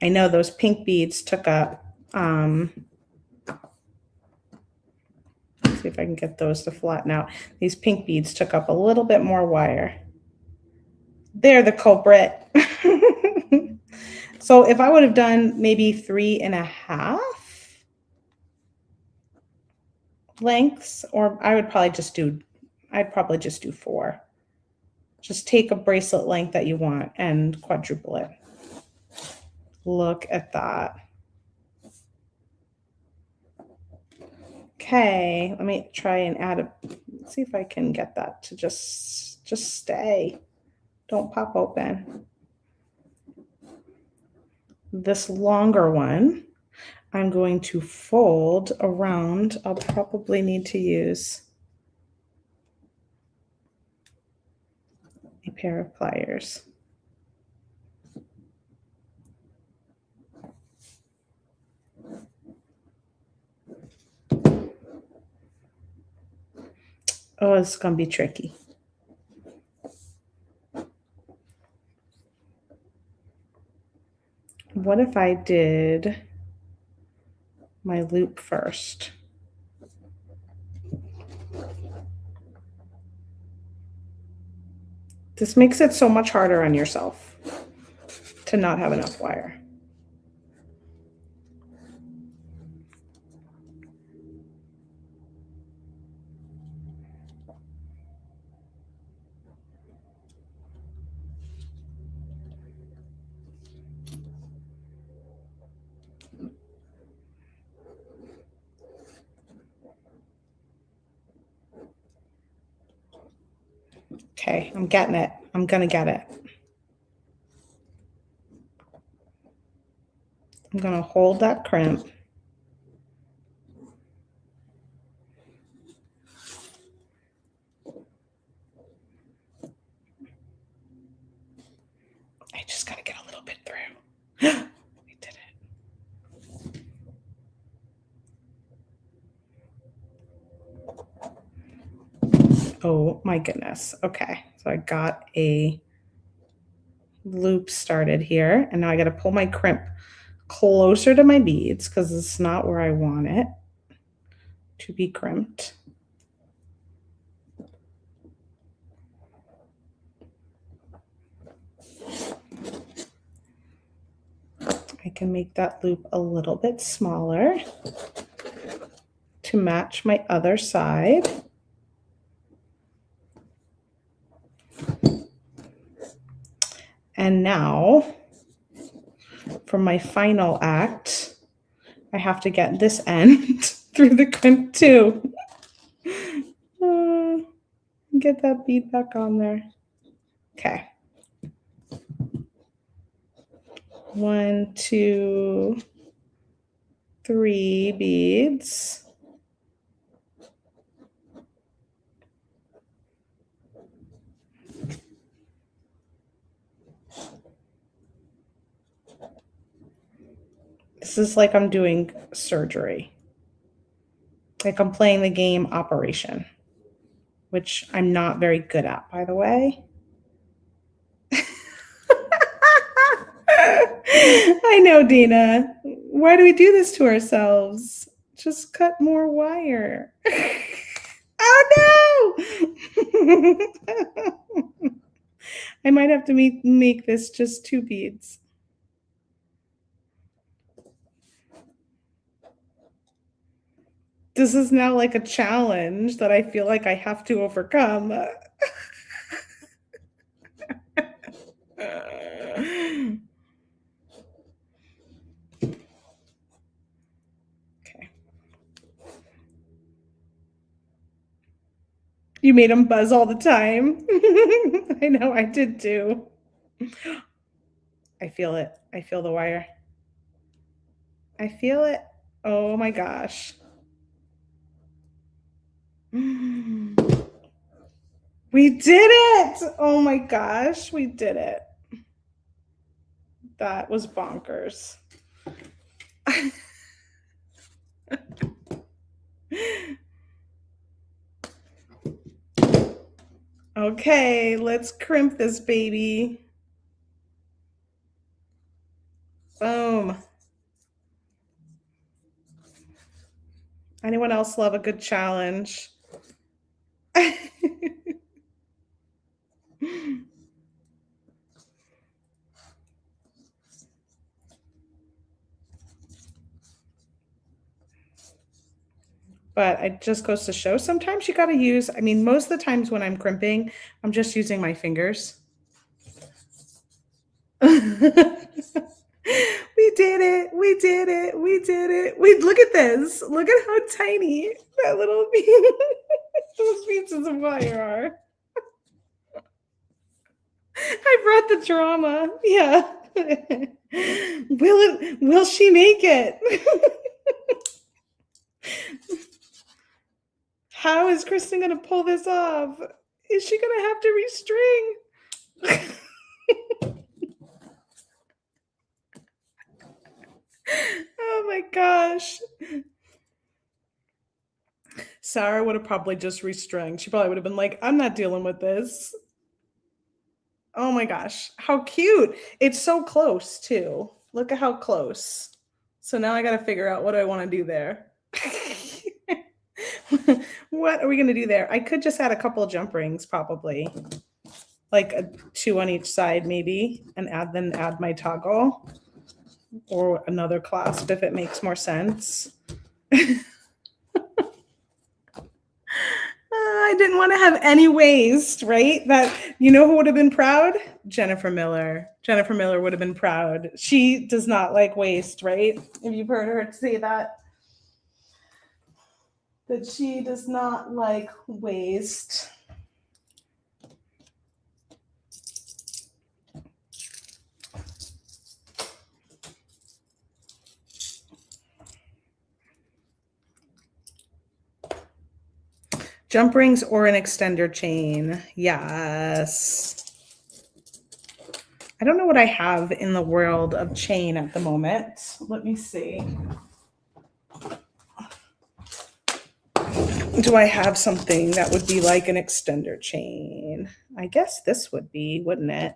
I know those pink beads took up, let's see if I can get those to flatten out. These pink beads took up a little bit more wire. They're the culprit. So if I would have done maybe 3.5 lengths, or I'd probably just do 4. Just take a bracelet length that you want and quadruple it. Look at that. Okay, let me try and add let's see if I can get that to just stay. Don't pop open. This longer one, I'm going to fold around. I'll probably need to use a pair of pliers. Oh, it's going to be tricky. What if I did my loop first? This makes it so much harder on yourself to not have enough wire. Okay, I'm getting it. I'm gonna get it. I'm gonna hold that crimp. I just gotta get a little bit through. We did it. Oh my goodness. Okay, so I got a loop started here, and now I gotta pull my crimp closer to my beads because it's not where I want it to be crimped. I can make that loop a little bit smaller to match my other side. And now for my final act, I have to get this end through the crimp too. Get that bead back on there. Okay. 1, 2, 3 beads. This is like I'm doing surgery. Like I'm playing the game Operation, which I'm not very good at, by the way. I know, Dina. Why do we do this to ourselves? Just cut more wire. Oh no! I might have to make this just 2 beads. This is now like a challenge that I feel like I have to overcome. Okay. You made them buzz all the time. I know, I did too. I feel it. I feel the wire. I feel it. Oh my gosh. We did it! Oh my gosh, we did it. That was bonkers. Okay, let's crimp this baby. Boom. Anyone else love a good challenge? But it just goes to show sometimes you got to use, I mean, most of the times when I'm crimping, I'm just using my fingers. We did it. We did it. We did it. Wait, look at this. Look at how tiny that little bead, those pieces of wire are. I brought the drama. Yeah. Will she make it? How is Kristen going to pull this off? Is she going to have to restring? Oh my gosh. Sarah would have probably just restringed. She probably would have been like, I'm not dealing with this. Oh my gosh. How cute. It's so close too. Look at how close. So now I got to figure out what I want to do there. What are we going to do there? I could just add a couple of jump rings probably. Like 2 on each side maybe, and then add my toggle or another clasp if it makes more sense. I didn't want to have any waste, right? That, you know who would have been proud? Jennifer Miller. Jennifer Miller would have been proud. She does not like waste, right? If you've heard her say that she does not like waste. Jump rings or an extender chain. Yes. I don't know what I have in the world of chain at the moment. Let me see. Do I have something that would be like an extender chain? I guess this would be, wouldn't it?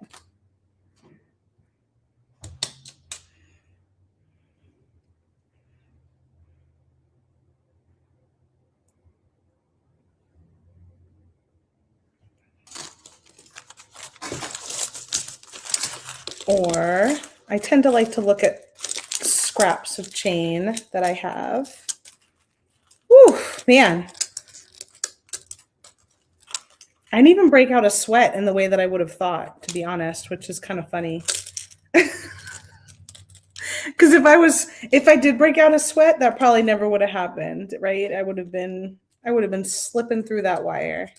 Or I tend to like to look at scraps of chain that I have. Whew, man. I didn't even break out a sweat in the way that I would have thought, to be honest, which is kind of funny. Because if I did break out a sweat, that probably never would have happened, right? I would have been slipping through that wire.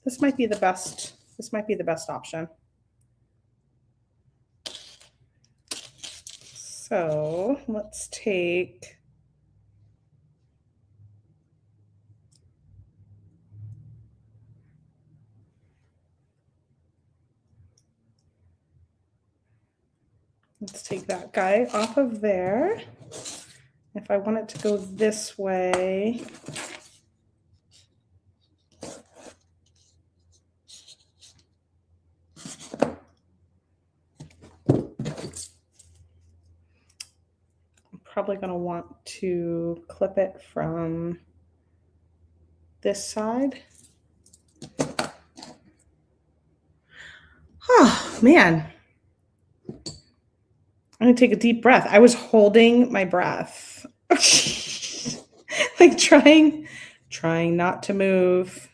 This might be the best. This might be the best option. So let's take. Let's take that guy off of there. If I want it to go this way, I'm probably going to want to clip it from this side. Oh, man. I'm going to take a deep breath. I was holding my breath. Like trying not to move.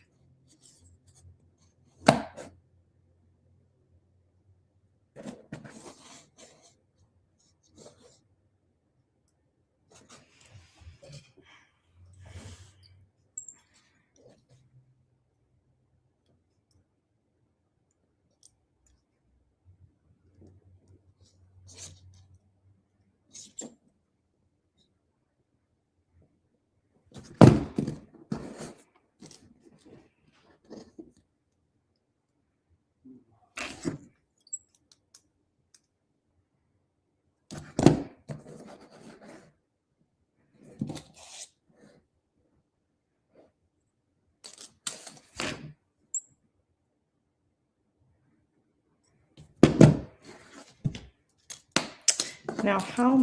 Now, how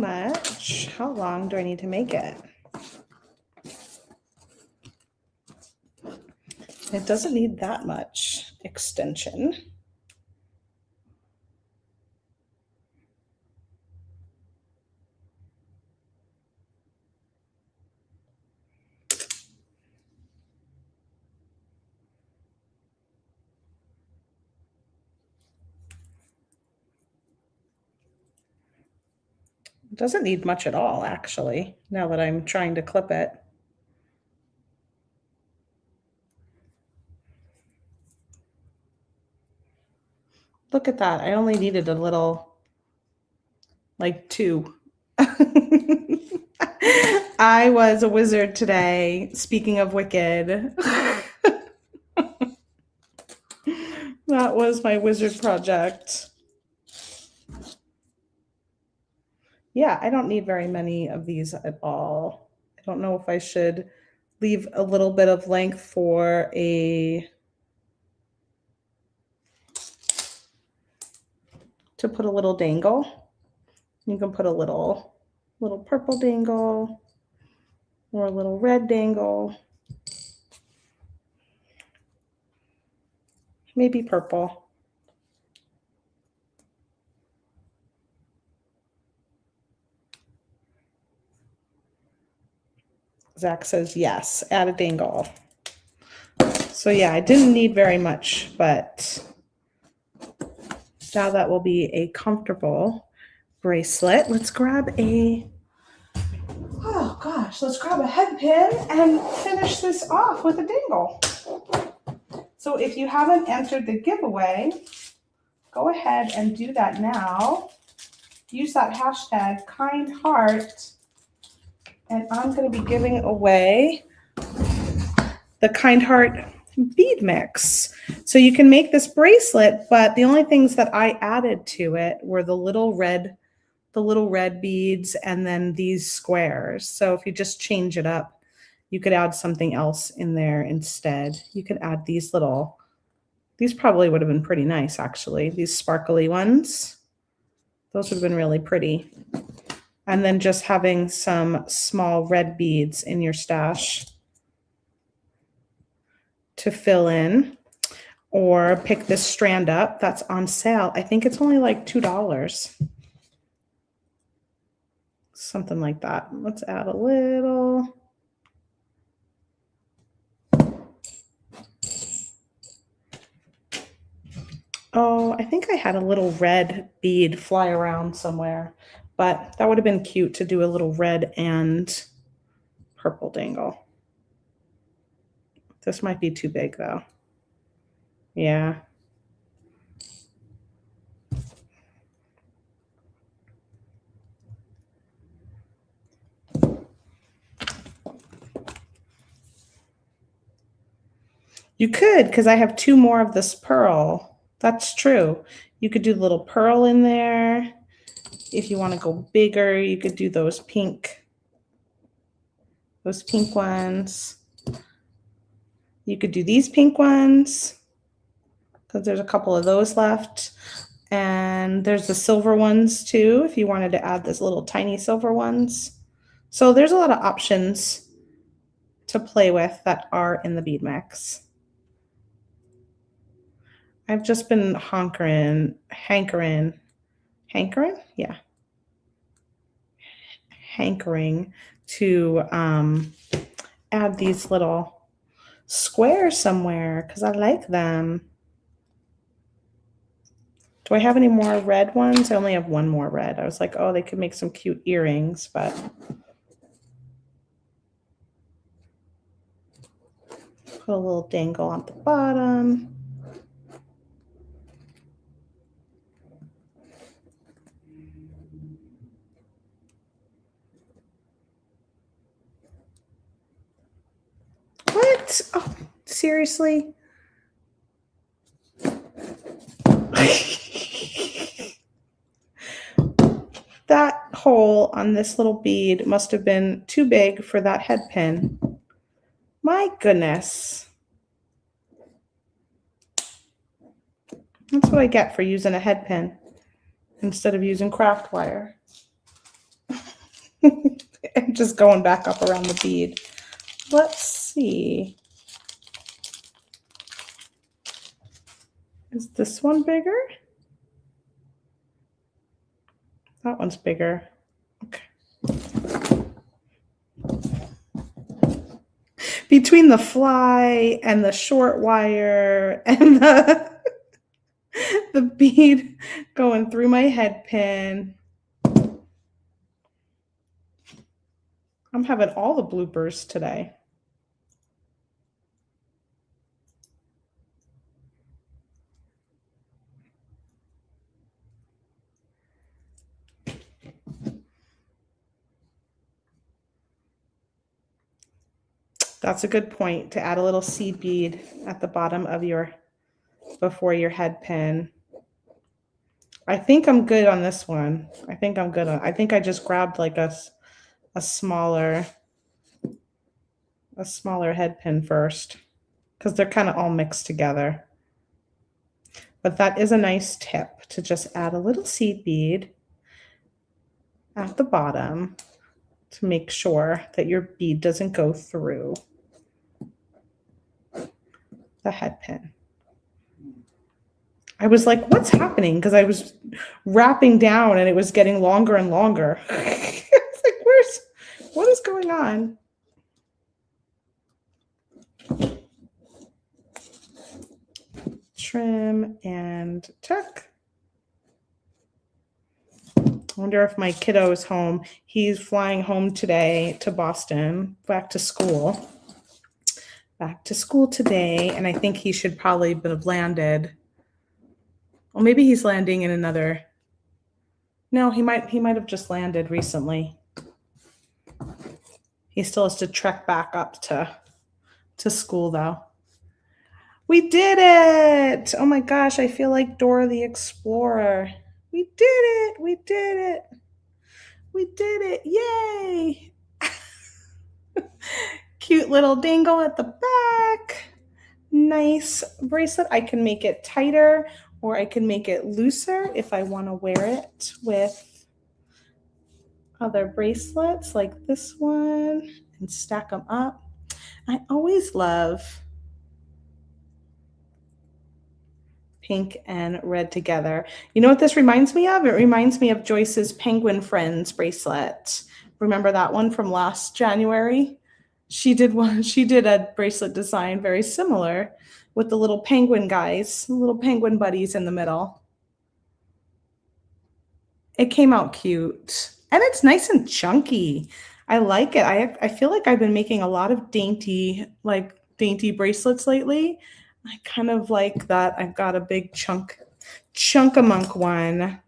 long do I need to make it? It doesn't need that much extension. It doesn't need much at all, actually, now that I'm trying to clip it. Look at that. I only needed a little, like 2. I was a wizard today. Speaking of wicked. That was my wizard project. Yeah, I don't need very many of these at all. I don't know if I should leave a little bit of length for to put a little dangle. You can put a little purple dangle or a little red dangle. Maybe purple. Zach says yes, add a dangle. So yeah, I didn't need very much, but now that will be a comfortable bracelet. Let's grab let's grab a head pin and finish this off with a dangle. So if you haven't entered the giveaway, go ahead and do that now. use that hashtag Kind Heart, and I'm going to be giving away the Kind Heart bead mix. So you can make this bracelet, but the only things that I added to it were the little red beads and then these squares. So if you just change it up, you could add something else in there instead. You could add these probably would have been pretty nice actually, these sparkly ones. Those would have been really pretty. And then just having some small red beads in your stash to fill in, or pick this strand up that's on sale. I think it's only like $2. Something like that. Let's add a little. Oh, I think I had a little red bead fly around somewhere, but that would have been cute to do a little red and purple dangle. This might be too big though. Yeah. You could, because I have 2 more of this pearl. That's true. You could do the little pearl in there. If you want to go bigger, you could do those pink ones. You could do these pink ones, because there's a couple of those left. And there's the silver ones too, if you wanted to add this little tiny silver ones. So there's a lot of options to play with that are in the bead mix. I've just been hankering? Yeah. Hankering to add these little squares somewhere because I like them. Do I have any more red ones? I only have 1 more red. I was like, oh, they could make some cute earrings, but put a little dangle on the bottom. What? Oh, seriously? That hole on this little bead must have been too big for that head pin. My goodness. That's what I get for using a head pin instead of using craft wire. And just going back up around the bead. Let's see. Is this one bigger? That one's bigger. Okay. Between the fly and the short wire and the bead going through my head pin, I'm having all the bloopers today. That's a good point, to add a little seed bead at the bottom of before your head pin. I think I'm good on this one. I think I just grabbed like a smaller head pin first, because they're kind of all mixed together. But that is a nice tip, to just add a little seed bead at the bottom to make sure that your bead doesn't go through the head pin. I was like, what's happening? Because I was wrapping down and it was getting longer and longer. I was like, what is going on? Trim and tuck. I wonder if my kiddo is home. He's flying home today to Boston, back to school. Back to school today, and I think he should probably have landed. Well, maybe he's landing in another No, he might have just landed recently. He still has to trek back up to school though. We did it! Oh my gosh, I feel like Dora the Explorer. We did it! We did it! We did it! Yay! Cute little dangle at the back. Nice bracelet. I can make it tighter or I can make it looser if I want to wear it with other bracelets like this one and stack them up. I always love pink and red together. You know what this reminds me of? It reminds me of Joyce's Penguin Friends bracelet. Remember that one from last January? She did a bracelet design very similar with the little penguin guys, little penguin buddies in the middle. It came out cute. And it's nice and chunky. I like it. I feel like I've been making a lot of dainty bracelets lately. I kind of like that. I've got a big chunk-a-monk one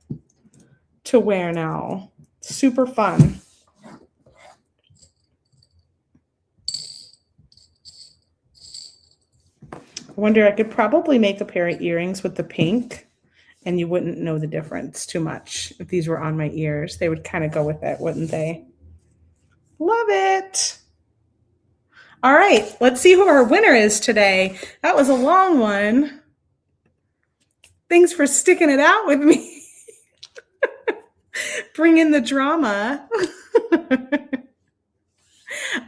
to wear now. Super fun. I wonder, I could probably make a pair of earrings with the pink and you wouldn't know the difference too much if these were on my ears. They would kind of go with it, wouldn't they? Love it. All right, let's see who our winner is today. That was a long one. Thanks for sticking it out with me. Bring in the drama.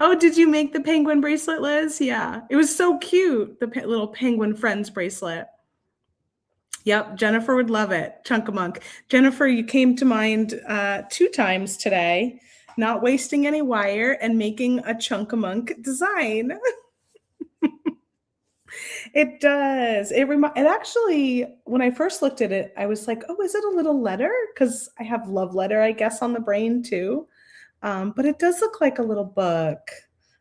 Oh, did you make the penguin bracelet, Liz? Yeah, it was so cute, the little penguin friends bracelet. Yep, Jennifer would love it. Chunk-a-monk. Jennifer, you came to mind 2 times today. Not wasting any wire and making a chunk-a-monk design. It does. It actually, when I first looked at it, I was like, oh, is it a little letter? Because I have love letter, I guess, on the brain too. But it does look like a little book,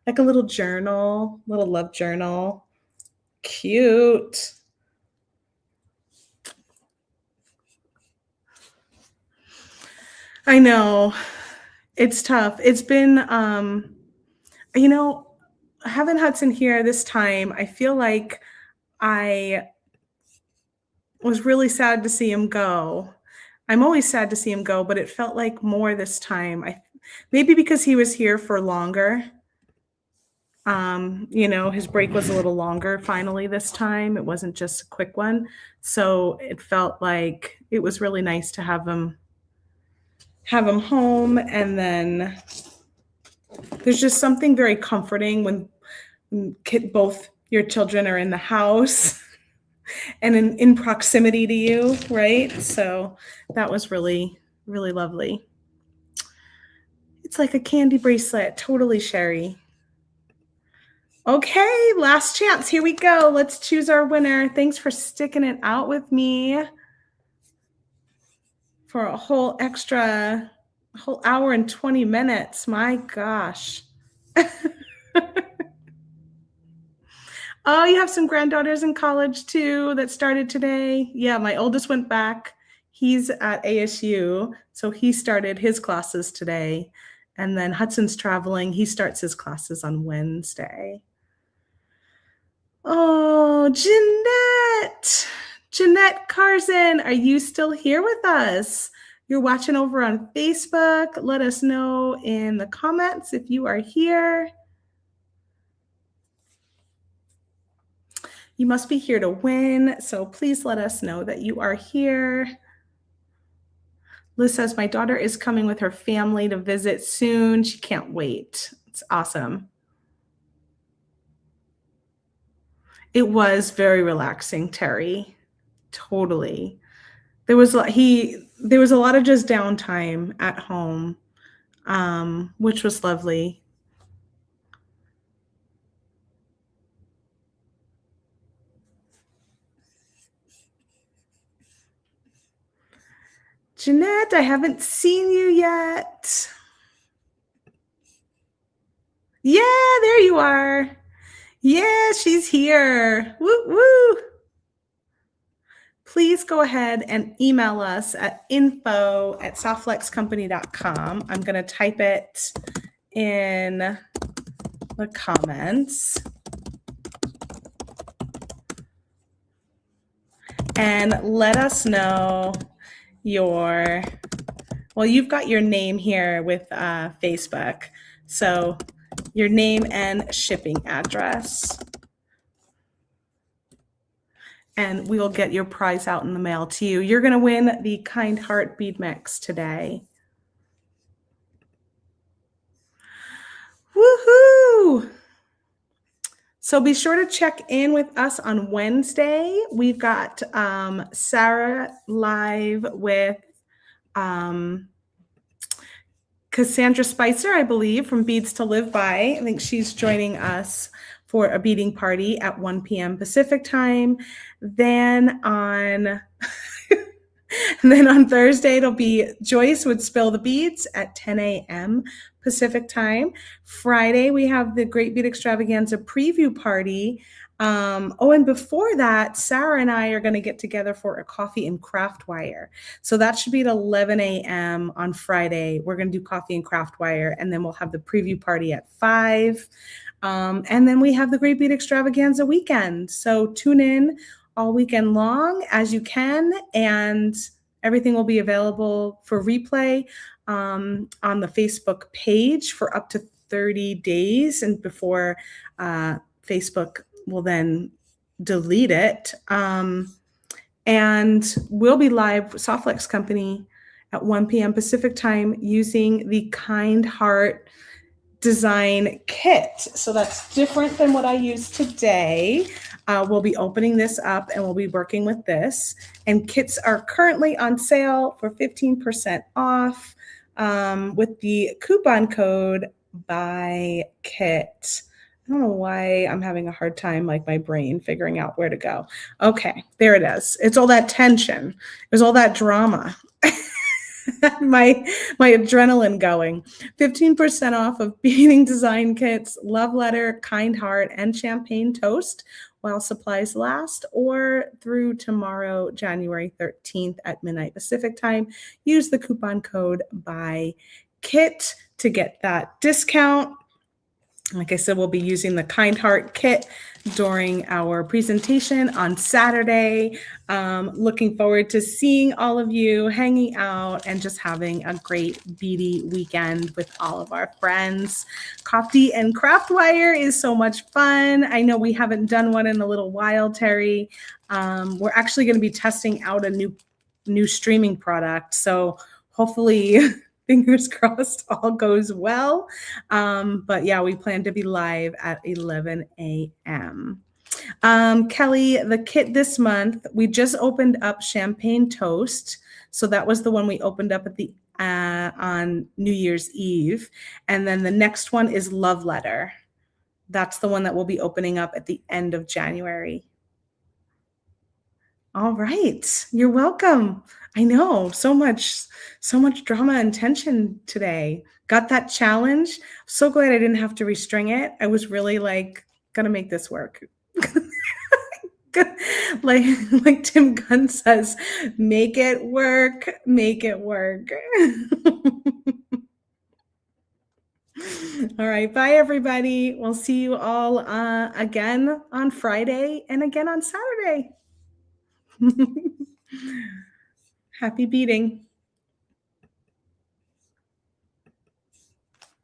like a little journal, little love journal. Cute. I know. It's tough. It's been, having Hudson here this time, I feel like I was really sad to see him go. I'm always sad to see him go, but it felt like more this time. Maybe because he was here for longer. His break was a little longer finally this time. It wasn't just a quick one. So it felt like it was really nice to have him home. And then there's just something very comforting when both your children are in the house and in proximity to you, right? So that was really, really lovely. It's like a candy bracelet. Totally, Sherry. Okay, last chance. Here we go. Let's choose our winner. Thanks for sticking it out with me for a whole hour and 20 minutes. My gosh. Oh, you have some granddaughters in college too that started today? Yeah, my oldest went back. He's at ASU, so he started his classes today. And then Hudson's traveling. He starts his classes on Wednesday. Oh, Jeanette Carson, are you still here with us? You're watching over on Facebook. Let us know in the comments if you are here. You must be here to win, so please let us know that you are here. Liz says, my daughter is coming with her family to visit soon. She can't wait. It's awesome. It was very relaxing, Terry. Totally. There was a lot of just downtime at home, which was lovely. Jeanette, I haven't seen you yet. Yeah, there you are. Yeah, she's here. Woo, woo. please go ahead and email us at info@softflexcompany.com. I'm going to type it in the comments. And let us know your, well, you've got your name here with Facebook. So your name and shipping address. And we will get your prize out in the mail to you. You're going to win the Kind Heart Bead Mix today. Woohoo! So be sure to check in with us on Wednesday. We've got Sarah live with Cassandra Spicer, I believe, from Beads to Live By. I think she's joining us for a beading party at 1 p.m. Pacific time. Then on Thursday, it'll be Joyce would spill the beads at 10 a.m. Pacific time. Friday, we have the Great Bead Extravaganza preview party. And before that, Sarah and I are going to get together for a coffee and craft wire. So that should be at 11 a.m. on Friday. We're going to do coffee and craft wire, and then we'll have the preview party at 5. And then we have the Great Bead Extravaganza weekend. So tune in all weekend long as you can, and everything will be available for replay on the Facebook page for up to 30 days, and before Facebook will then delete it. And we'll be live, Softflex Company, at 1 p.m. Pacific time using the Kind Heart Design Kit. So that's different than what I used today. We'll be opening this up and we'll be working with this. And kits are currently on sale for 15% off with the coupon code BUYKIT. I don't know why I'm having a hard time, like my brain figuring out where to go. Okay, there it is. It's all that tension. It was all that drama. my adrenaline going. 15% off of beading design kits, love letter, kind heart, and champagne toast while supplies last, or through tomorrow, January 13th at midnight Pacific time. Use the coupon code BUYKIT to get that discount. Like I said, we'll be using the Kind Heart kit during our presentation on Saturday. Looking forward to seeing all of you, hanging out, and just having a great beady weekend with all of our friends. Coffee and craft wire is so much fun. I know we haven't done one in a little while, Terry. We're actually going to be testing out a new streaming product. So hopefully, fingers crossed, all goes well. But yeah, we plan to be live at 11 a.m. Kelly, the kit this month, we just opened up Champagne Toast. So that was the one we opened up at the on New Year's Eve. And then the next one is Love Letter. That's the one that we'll be opening up at the end of January. All right. You're welcome. I know, so much drama and tension today. Got that challenge. So glad I didn't have to restring it. I was really like, gonna make this work. like Tim Gunn says, make it work, make it work. All right, bye everybody. We'll see you all again on Friday and again on Saturday. Happy beading.